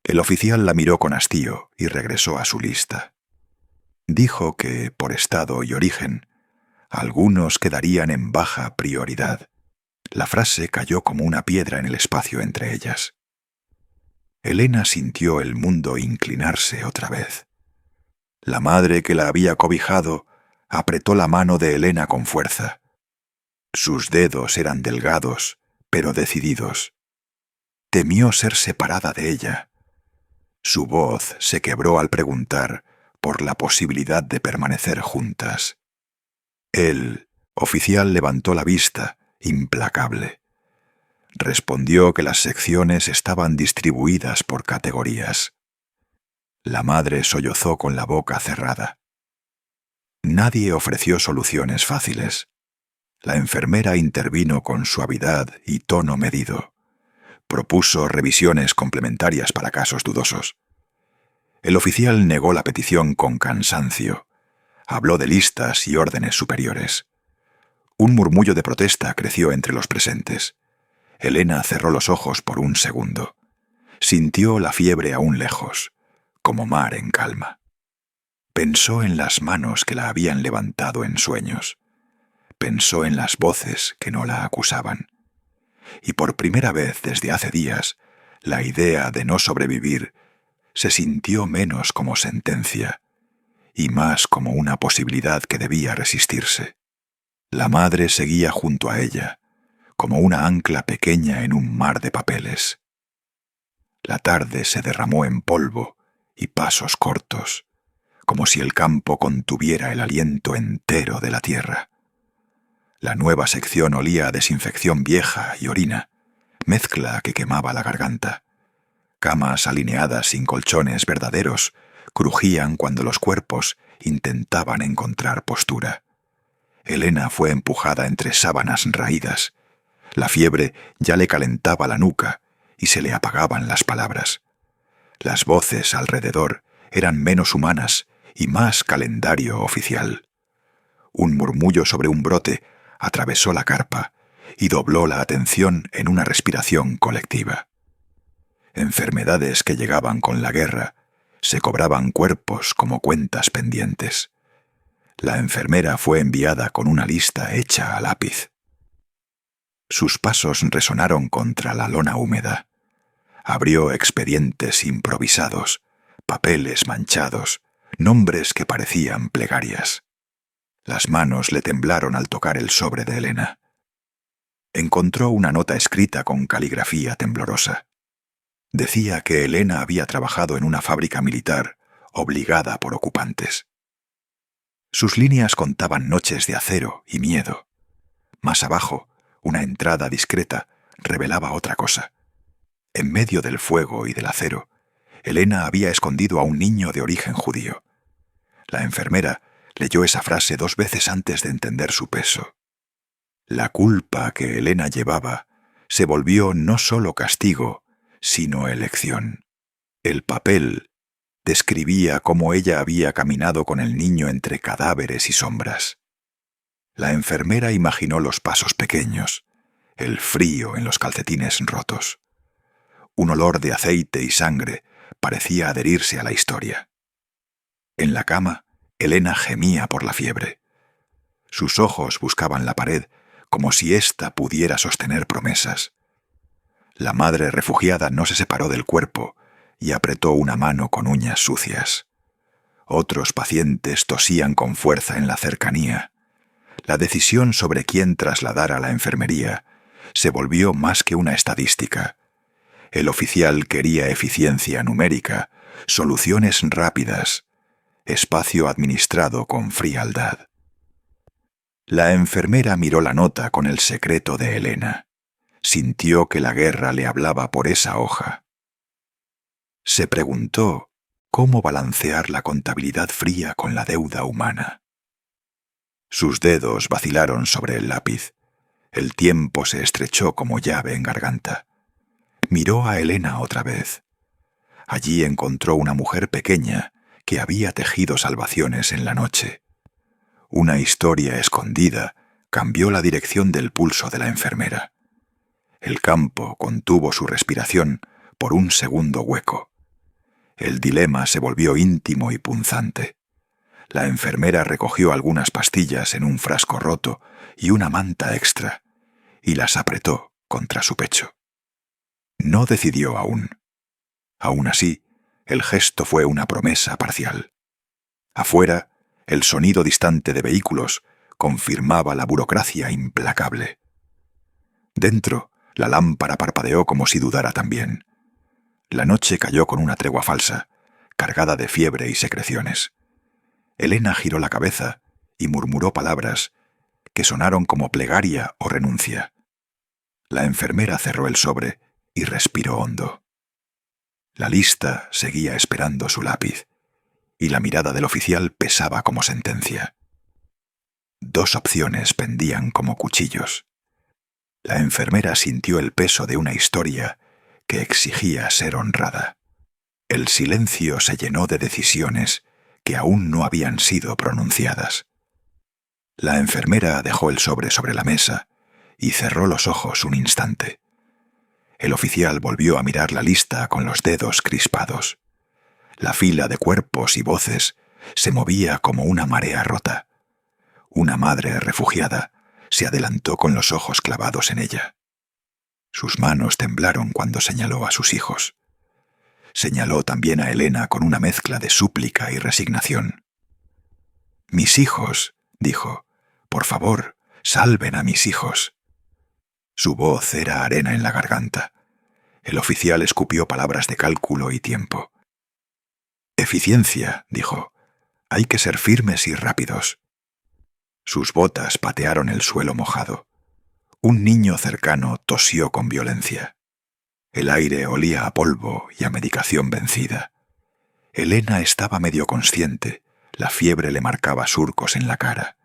S1: El oficial la miró con hastío y regresó a su lista. Dijo que, por estado y origen, algunos quedarían en baja prioridad. La frase cayó como una piedra en el espacio entre ellas. Elena sintió el mundo inclinarse otra vez. La madre que la había cobijado apretó la mano de Elena con fuerza. Sus dedos eran delgados, pero decididos. Temió ser separada de ella. Su voz se quebró al preguntar por la posibilidad de permanecer juntas. El oficial levantó la vista, implacable. Respondió que las secciones estaban distribuidas por categorías. La madre sollozó con la boca cerrada. Nadie ofreció soluciones fáciles. La enfermera intervino con suavidad y tono medido. Propuso revisiones complementarias para casos dudosos. El oficial negó la petición con cansancio. Habló de listas y órdenes superiores. Un murmullo de protesta creció entre los presentes. Elena cerró los ojos por un segundo. Sintió la fiebre aún lejos, como mar en calma. Pensó en las manos que la habían levantado en sueños. Pensó en las voces que no la acusaban. Y por primera vez desde hace días, la idea de no sobrevivir se sintió menos como sentencia y más como una posibilidad que debía resistirse. La madre seguía junto a ella, como una ancla pequeña en un mar de papeles. La tarde se derramó en polvo y pasos cortos, como si el campo contuviera el aliento entero de la tierra. La nueva sección olía a desinfección vieja y orina, mezcla que quemaba la garganta. Camas alineadas sin colchones verdaderos crujían cuando los cuerpos intentaban encontrar postura. Elena fue empujada entre sábanas raídas. La fiebre ya le calentaba la nuca y se le apagaban las palabras. Las voces alrededor eran menos humanas y más calendario oficial. Un murmullo sobre un brote atravesó la carpa y dobló la atención en una respiración colectiva. Enfermedades que llegaban con la guerra se cobraban cuerpos como cuentas pendientes. La enfermera fue enviada con una lista hecha a lápiz. Sus pasos resonaron contra la lona húmeda. Abrió expedientes improvisados, papeles manchados, nombres que parecían plegarias. Las manos le temblaron al tocar el sobre de Elena. Encontró una nota escrita con caligrafía temblorosa. Decía que Elena había trabajado en una fábrica militar, obligada por ocupantes. Sus líneas contaban noches de acero y miedo. Más abajo, una entrada discreta revelaba otra cosa. En medio del fuego y del acero, Elena había escondido a un niño de origen judío. La enfermera leyó esa frase 2 veces antes de entender su peso. La culpa que Elena llevaba se volvió no solo castigo, sino elección. El papel describía cómo ella había caminado con el niño entre cadáveres y sombras. La enfermera imaginó los pasos pequeños, el frío en los calcetines rotos. Un olor de aceite y sangre parecía adherirse a la historia. En la cama, Elena gemía por la fiebre. Sus ojos buscaban la pared como si ésta pudiera sostener promesas. La madre refugiada no se separó del cuerpo y apretó una mano con uñas sucias. Otros pacientes tosían con fuerza en la cercanía. La decisión sobre quién trasladar a la enfermería se volvió más que una estadística. El oficial quería eficiencia numérica, soluciones rápidas, espacio administrado con frialdad. La enfermera miró la nota con el secreto de Elena. Sintió que la guerra le hablaba por esa hoja. Se preguntó cómo balancear la contabilidad fría con la deuda humana. Sus dedos vacilaron sobre el lápiz. El tiempo se estrechó como llave en garganta. Miró a Elena otra vez. Allí encontró una mujer pequeña que había tejido salvaciones en la noche. Una historia escondida cambió la dirección del pulso de la enfermera. El campo contuvo su respiración por un segundo hueco. El dilema se volvió íntimo y punzante. La enfermera recogió algunas pastillas en un frasco roto y una manta extra, y las apretó contra su pecho. No decidió aún. Aún así, el gesto fue una promesa parcial. Afuera, el sonido distante de vehículos confirmaba la burocracia implacable. Dentro, la lámpara parpadeó como si dudara también. La noche cayó con una tregua falsa, cargada de fiebre y secreciones. Elena giró la cabeza y murmuró palabras que sonaron como plegaria o renuncia. La enfermera cerró el sobre y respiró hondo. La lista seguía esperando su lápiz, y la mirada del oficial pesaba como sentencia. 2 opciones pendían como cuchillos. La enfermera sintió el peso de una historia que exigía ser honrada. El silencio se llenó de decisiones que aún no habían sido pronunciadas. La enfermera dejó el sobre la mesa y cerró los ojos un instante. El oficial volvió a mirar la lista con los dedos crispados. La fila de cuerpos y voces se movía como una marea rota. Una madre refugiada se adelantó con los ojos clavados en ella. Sus manos temblaron cuando señaló a sus hijos. Señaló también a Elena con una mezcla de súplica y resignación. «Mis hijos», dijo, «por favor, salven a mis hijos». Su voz era arena en la garganta. El oficial escupió palabras de cálculo y tiempo. «Eficiencia», dijo, «hay que ser firmes y rápidos». Sus botas patearon el suelo mojado. Un niño cercano tosió con violencia. El aire olía a polvo y a medicación vencida. Elena estaba medio consciente. La fiebre le marcaba surcos en la cara.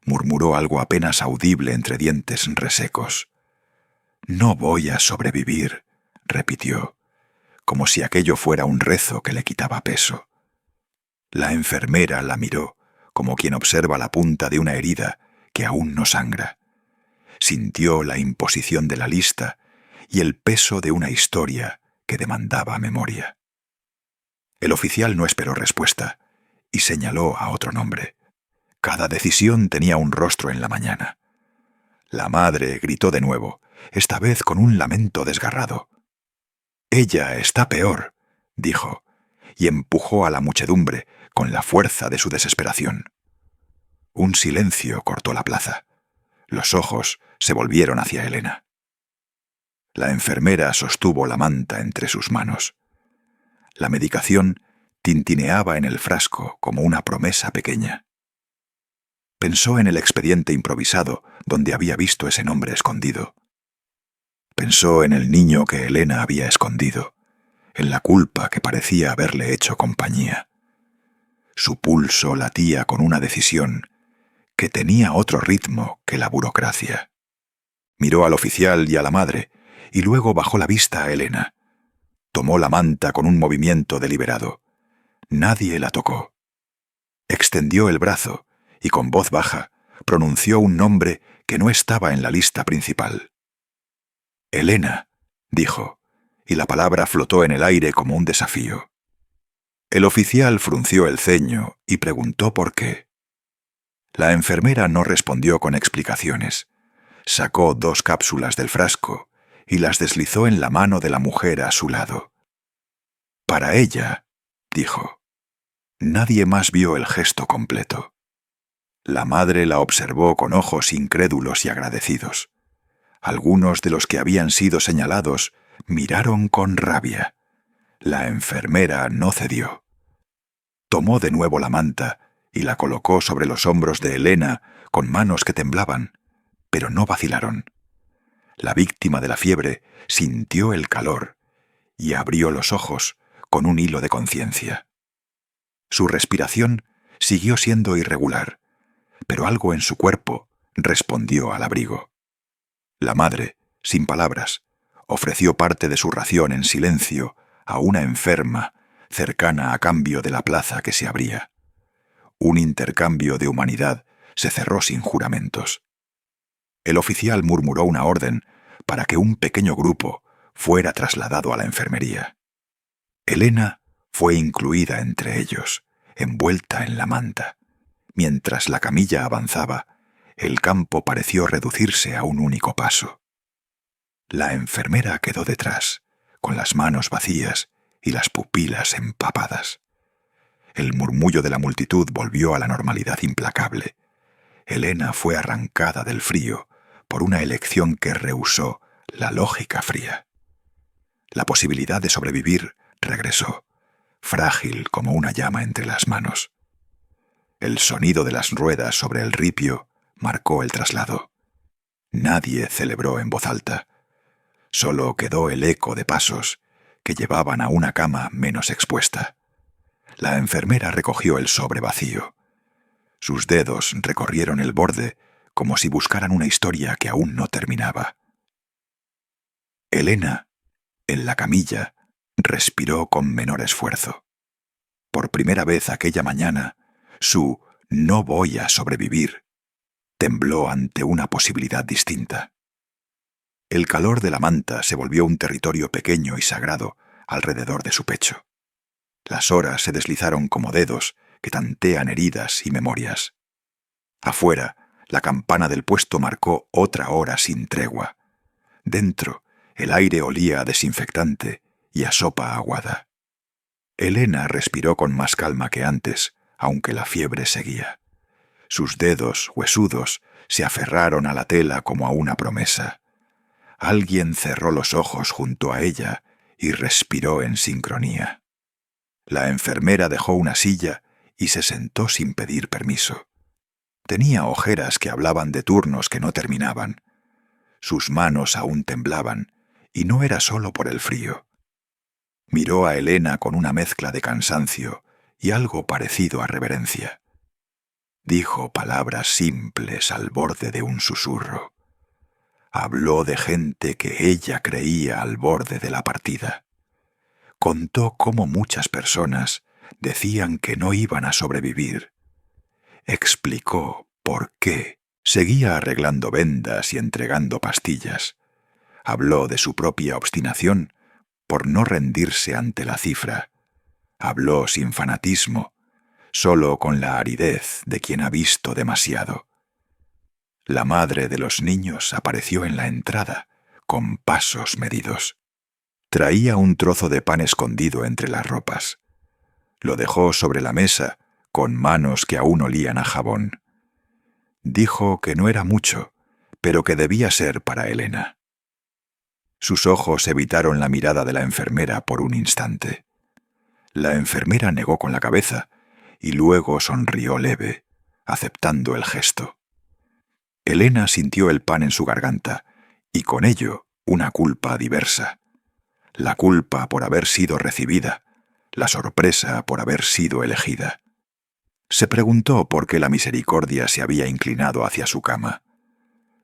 S1: Murmuró algo apenas audible entre dientes resecos. «No voy a sobrevivir», repitió, como si aquello fuera un rezo que le quitaba peso. La enfermera la miró, como quien observa la punta de una herida que aún no sangra. Sintió la imposición de la lista y el peso de una historia que demandaba memoria. El oficial no esperó respuesta y señaló a otro nombre. Cada decisión tenía un rostro en la mañana. La madre gritó de nuevo, esta vez con un lamento desgarrado. «Ella está peor», dijo, y empujó a la muchedumbre con la fuerza de su desesperación. Un silencio cortó la plaza. Los ojos se volvieron hacia Elena. La enfermera sostuvo la manta entre sus manos. La medicación tintineaba en el frasco como una promesa pequeña. Pensó en el expediente improvisado donde había visto ese nombre escondido. Pensó en el niño que Elena había escondido, en la culpa que parecía haberle hecho compañía. Su pulso latía con una decisión que tenía otro ritmo que la burocracia. Miró al oficial y a la madre, y luego bajó la vista a Elena. Tomó la manta con un movimiento deliberado. Nadie la tocó. Extendió el brazo y con voz baja pronunció un nombre que no estaba en la lista principal. «Elena», dijo, y la palabra flotó en el aire como un desafío. El oficial frunció el ceño y preguntó por qué. La enfermera no respondió con explicaciones. Sacó 2 cápsulas del frasco y las deslizó en la mano de la mujer a su lado. «Para ella», dijo. Nadie más vio el gesto completo. La madre la observó con ojos incrédulos y agradecidos. Algunos de los que habían sido señalados miraron con rabia. La enfermera no cedió. Tomó de nuevo la manta y la colocó sobre los hombros de Elena con manos que temblaban, pero no vacilaron. La víctima de la fiebre sintió el calor y abrió los ojos con un hilo de conciencia. Su respiración siguió siendo irregular, pero algo en su cuerpo respondió al abrigo. La madre, sin palabras, ofreció parte de su ración en silencio a una enferma cercana a cambio de la plaza que se abría. Un intercambio de humanidad se cerró sin juramentos. El oficial murmuró una orden para que un pequeño grupo fuera trasladado a la enfermería. Elena fue incluida entre ellos, envuelta en la manta. Mientras la camilla avanzaba, el campo pareció reducirse a un único paso. La enfermera quedó detrás, con las manos vacías y las pupilas empapadas. El murmullo de la multitud volvió a la normalidad implacable. Elena fue arrancada del frío por una elección que rehusó la lógica fría. La posibilidad de sobrevivir regresó, frágil como una llama entre las manos. El sonido de las ruedas sobre el ripio marcó el traslado. Nadie celebró en voz alta. Solo quedó el eco de pasos que llevaban a una cama menos expuesta. La enfermera recogió el sobre vacío. Sus dedos recorrieron el borde como si buscaran una historia que aún no terminaba. Elena, en la camilla, respiró con menor esfuerzo. Por primera vez aquella mañana, su «no voy a sobrevivir» tembló ante una posibilidad distinta. El calor de la manta se volvió un territorio pequeño y sagrado alrededor de su pecho. Las horas se deslizaron como dedos que tantean heridas y memorias. Afuera, la campana del puesto marcó otra hora sin tregua. Dentro, el aire olía a desinfectante y a sopa aguada. Elena respiró con más calma que antes, aunque la fiebre seguía. Sus dedos huesudos se aferraron a la tela como a una promesa. Alguien cerró los ojos junto a ella y respiró en sincronía. La enfermera dejó una silla y se sentó sin pedir permiso. Tenía ojeras que hablaban de turnos que no terminaban. Sus manos aún temblaban, y no era solo por el frío. Miró a Elena con una mezcla de cansancio y algo parecido a reverencia. Dijo palabras simples al borde de un susurro. Habló de gente que ella creía al borde de la partida. Contó cómo muchas personas decían que no iban a sobrevivir. Explicó por qué seguía arreglando vendas y entregando pastillas. Habló de su propia obstinación por no rendirse ante la cifra. Habló sin fanatismo, solo con la aridez de quien ha visto demasiado. La madre de los niños apareció en la entrada, con pasos medidos. Traía un trozo de pan escondido entre las ropas. Lo dejó sobre la mesa, con manos que aún olían a jabón. Dijo que no era mucho, pero que debía ser para Elena. Sus ojos evitaron la mirada de la enfermera por un instante. La enfermera negó con la cabeza y luego sonrió leve, aceptando el gesto. Elena sintió el pan en su garganta y con ello una culpa diversa. La culpa por haber sido recibida, la sorpresa por haber sido elegida. Se preguntó por qué la misericordia se había inclinado hacia su cama.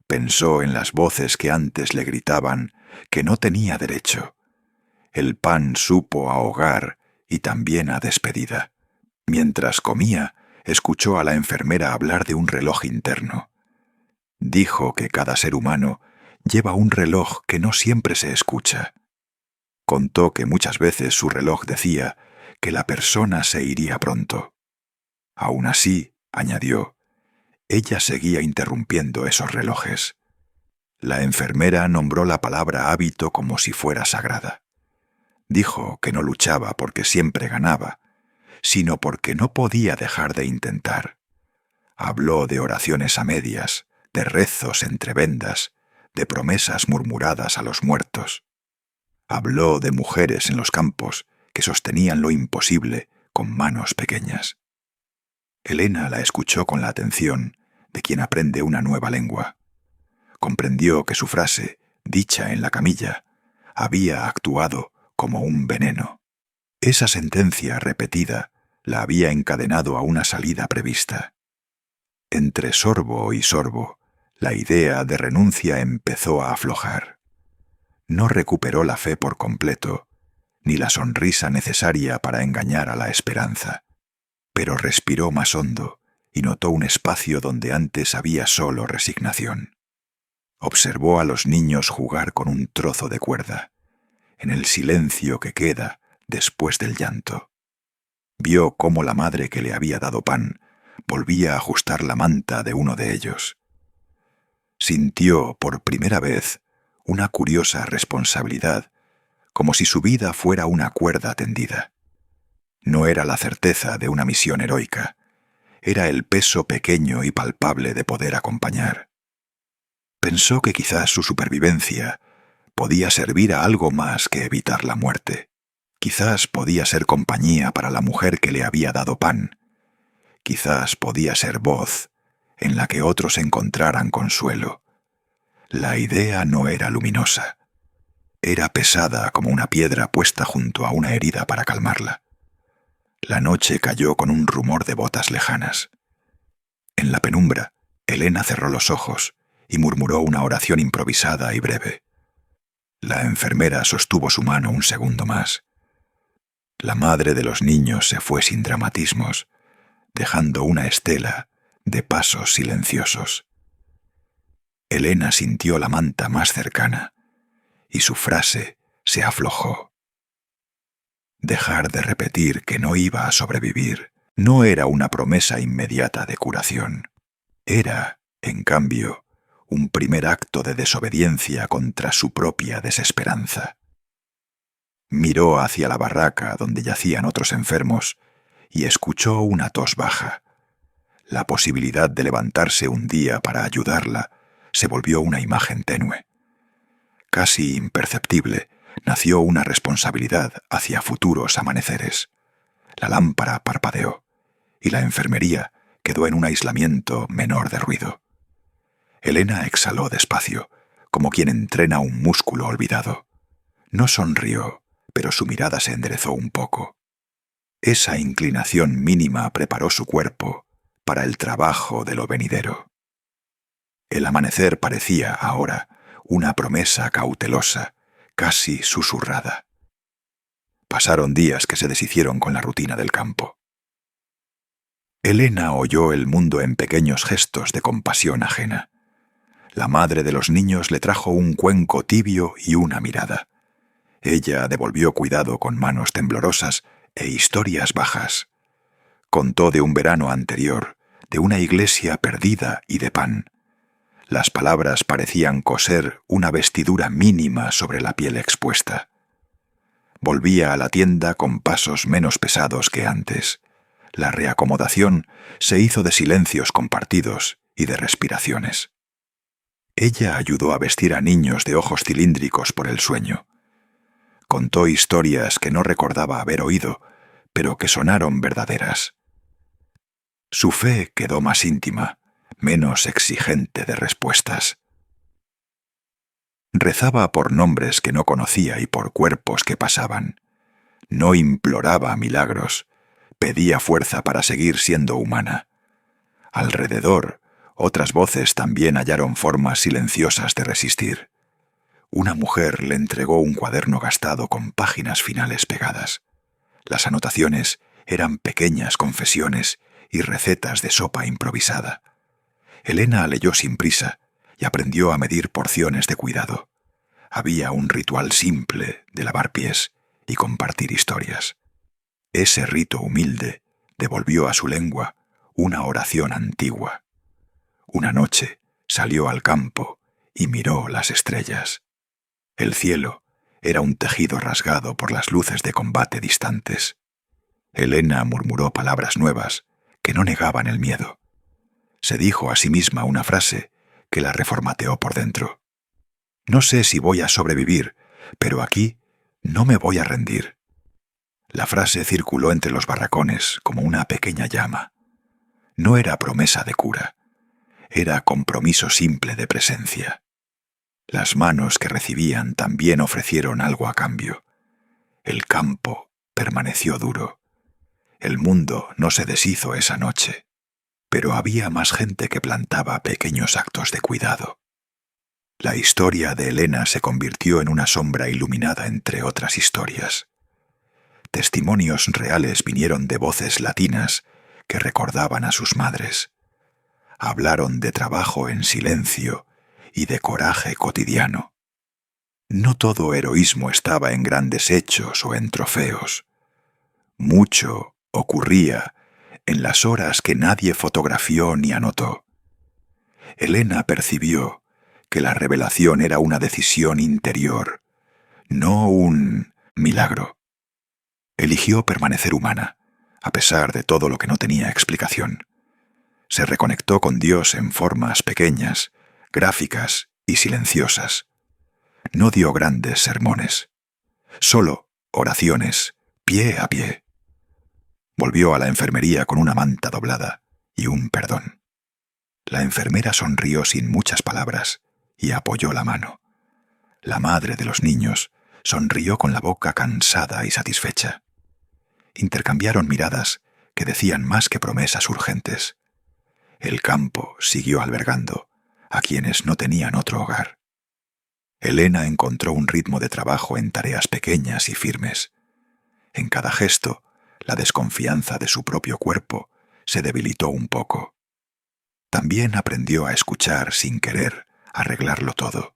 S1: Pensó en las voces que antes le gritaban que no tenía derecho. El pan supo a hogar y también a despedida. Mientras comía, escuchó a la enfermera hablar de un reloj interno. Dijo que cada ser humano lleva un reloj que no siempre se escucha. Contó que muchas veces su reloj decía que la persona se iría pronto. Aún así, añadió, ella seguía interrumpiendo esos relojes. La enfermera nombró la palabra hábito como si fuera sagrada. Dijo que no luchaba porque siempre ganaba, sino porque no podía dejar de intentar. Habló de oraciones a medias, de rezos entre vendas, de promesas murmuradas a los muertos. Habló de mujeres en los campos que sostenían lo imposible con manos pequeñas. Elena la escuchó con la atención de quien aprende una nueva lengua. Comprendió que su frase, dicha en la camilla, había actuado como un veneno. Esa sentencia repetida la había encadenado a una salida prevista. Entre sorbo y sorbo, la idea de renuncia empezó a aflojar. No recuperó la fe por completo, ni la sonrisa necesaria para engañar a la esperanza, pero respiró más hondo y notó un espacio donde antes había solo resignación. Observó a los niños jugar con un trozo de cuerda, en el silencio que queda después del llanto. Vio cómo la madre que le había dado pan volvía a ajustar la manta de uno de ellos. Sintió por primera vez una curiosa responsabilidad, como si su vida fuera una cuerda tendida. No era la certeza de una misión heroica, era el peso pequeño y palpable de poder acompañar. Pensó que quizás su supervivencia podía servir a algo más que evitar la muerte. Quizás podía ser compañía para la mujer que le había dado pan. Quizás podía ser voz en la que otros encontraran consuelo. La idea no era luminosa. Era pesada como una piedra puesta junto a una herida para calmarla. La noche cayó con un rumor de botas lejanas. En la penumbra, Elena cerró los ojos y murmuró una oración improvisada y breve. La enfermera sostuvo su mano un segundo más. La madre de los niños se fue sin dramatismos, dejando una estela de pasos silenciosos. Elena sintió la manta más cercana y su frase se aflojó. Dejar de repetir que no iba a sobrevivir no era una promesa inmediata de curación. Era, en cambio, un primer acto de desobediencia contra su propia desesperanza. Miró hacia la barraca donde yacían otros enfermos y escuchó una tos baja. La posibilidad de levantarse un día para ayudarla se volvió una imagen tenue. Casi imperceptible, nació una responsabilidad hacia futuros amaneceres. La lámpara parpadeó y la enfermería quedó en un aislamiento menor de ruido. Elena exhaló despacio, como quien entrena un músculo olvidado. No sonrió, pero su mirada se enderezó un poco. Esa inclinación mínima preparó su cuerpo para el trabajo de lo venidero. El amanecer parecía, ahora, una promesa cautelosa, casi susurrada. Pasaron días que se deshicieron con la rutina del campo. Elena oyó el mundo en pequeños gestos de compasión ajena. La madre de los niños le trajo un cuenco tibio y una mirada. Ella devolvió cuidado con manos temblorosas e historias bajas. Contó de un verano anterior, de una iglesia perdida y de pan. Las palabras parecían coser una vestidura mínima sobre la piel expuesta. Volvía a la tienda con pasos menos pesados que antes. La reacomodación se hizo de silencios compartidos y de respiraciones. Ella ayudó a vestir a niños de ojos cilíndricos por el sueño. Contó historias que no recordaba haber oído, pero que sonaron verdaderas. Su fe quedó más íntima, menos exigente de respuestas. Rezaba por nombres que no conocía y por cuerpos que pasaban. No imploraba milagros, pedía fuerza para seguir siendo humana. Alrededor, otras voces también hallaron formas silenciosas de resistir. Una mujer le entregó un cuaderno gastado con páginas finales pegadas. Las anotaciones eran pequeñas confesiones y recetas de sopa improvisada. Elena leyó sin prisa y aprendió a medir porciones de cuidado. Había un ritual simple de lavar pies y compartir historias. Ese rito humilde devolvió a su lengua una oración antigua. Una noche salió al campo y miró las estrellas. El cielo era un tejido rasgado por las luces de combate distantes. Elena murmuró palabras nuevas que no negaban el miedo. Se dijo a sí misma una frase que la reformateó por dentro. No sé si voy a sobrevivir, pero aquí no me voy a rendir. La frase circuló entre los barracones como una pequeña llama. No era promesa de cura, era compromiso simple de presencia. Las manos que recibían también ofrecieron algo a cambio. El campo permaneció duro. El mundo no se deshizo esa noche, pero había más gente que plantaba pequeños actos de cuidado. La historia de Elena se convirtió en una sombra iluminada entre otras historias. Testimonios reales vinieron de voces latinas que recordaban a sus madres. Hablaron de trabajo en silencio y de coraje cotidiano. No todo heroísmo estaba en grandes hechos o en trofeos. Mucho ocurría en las horas que nadie fotografió ni anotó. Elena percibió que la revelación era una decisión interior, no un milagro. Eligió permanecer humana, a pesar de todo lo que no tenía explicación. Se reconectó con Dios en formas pequeñas, gráficas y silenciosas. No dio grandes sermones, solo oraciones, pie a pie. Volvió a la enfermería con una manta doblada y un perdón. La enfermera sonrió sin muchas palabras y apoyó la mano. La madre de los niños sonrió con la boca cansada y satisfecha. Intercambiaron miradas que decían más que promesas urgentes. El campo siguió albergando a quienes no tenían otro hogar. Elena encontró un ritmo de trabajo en tareas pequeñas y firmes. En cada gesto, la desconfianza de su propio cuerpo se debilitó un poco. También aprendió a escuchar sin querer arreglarlo todo.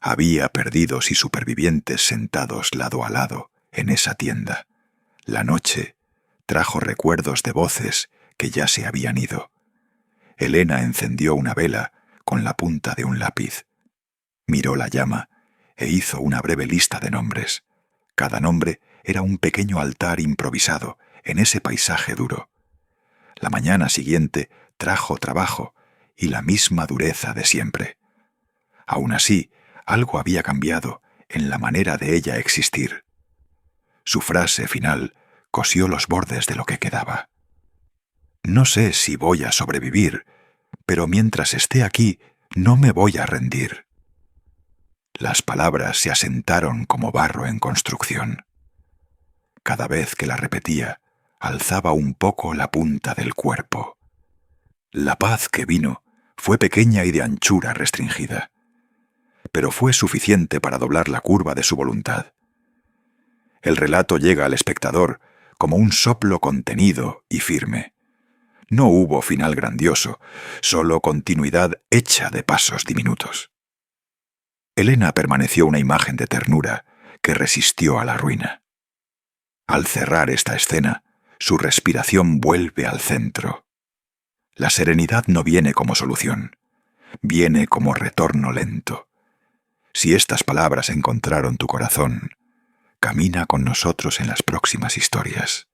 S1: Había perdidos y supervivientes sentados lado a lado en esa tienda. La noche trajo recuerdos de voces que ya se habían ido. Elena encendió una vela con la punta de un lápiz. Miró la llama e hizo una breve lista de nombres. Cada nombre era un pequeño altar improvisado en ese paisaje duro. La mañana siguiente trajo trabajo y la misma dureza de siempre. Aún así, algo había cambiado en la manera de ella existir. Su frase final cosió los bordes de lo que quedaba. No sé si voy a sobrevivir, pero mientras esté aquí, no me voy a rendir. Las palabras se asentaron como barro en construcción. Cada vez que la repetía, alzaba un poco la punta del cuerpo. La paz que vino fue pequeña y de anchura restringida, pero fue suficiente para doblar la curva de su voluntad. El relato llega al espectador como un soplo contenido y firme. No hubo final grandioso, solo continuidad hecha de pasos diminutos. Elena permaneció una imagen de ternura que resistió a la ruina. Al cerrar esta escena, su respiración vuelve al centro. La serenidad no viene como solución, viene como retorno lento. Si estas palabras encontraron tu corazón, camina con nosotros en las próximas historias.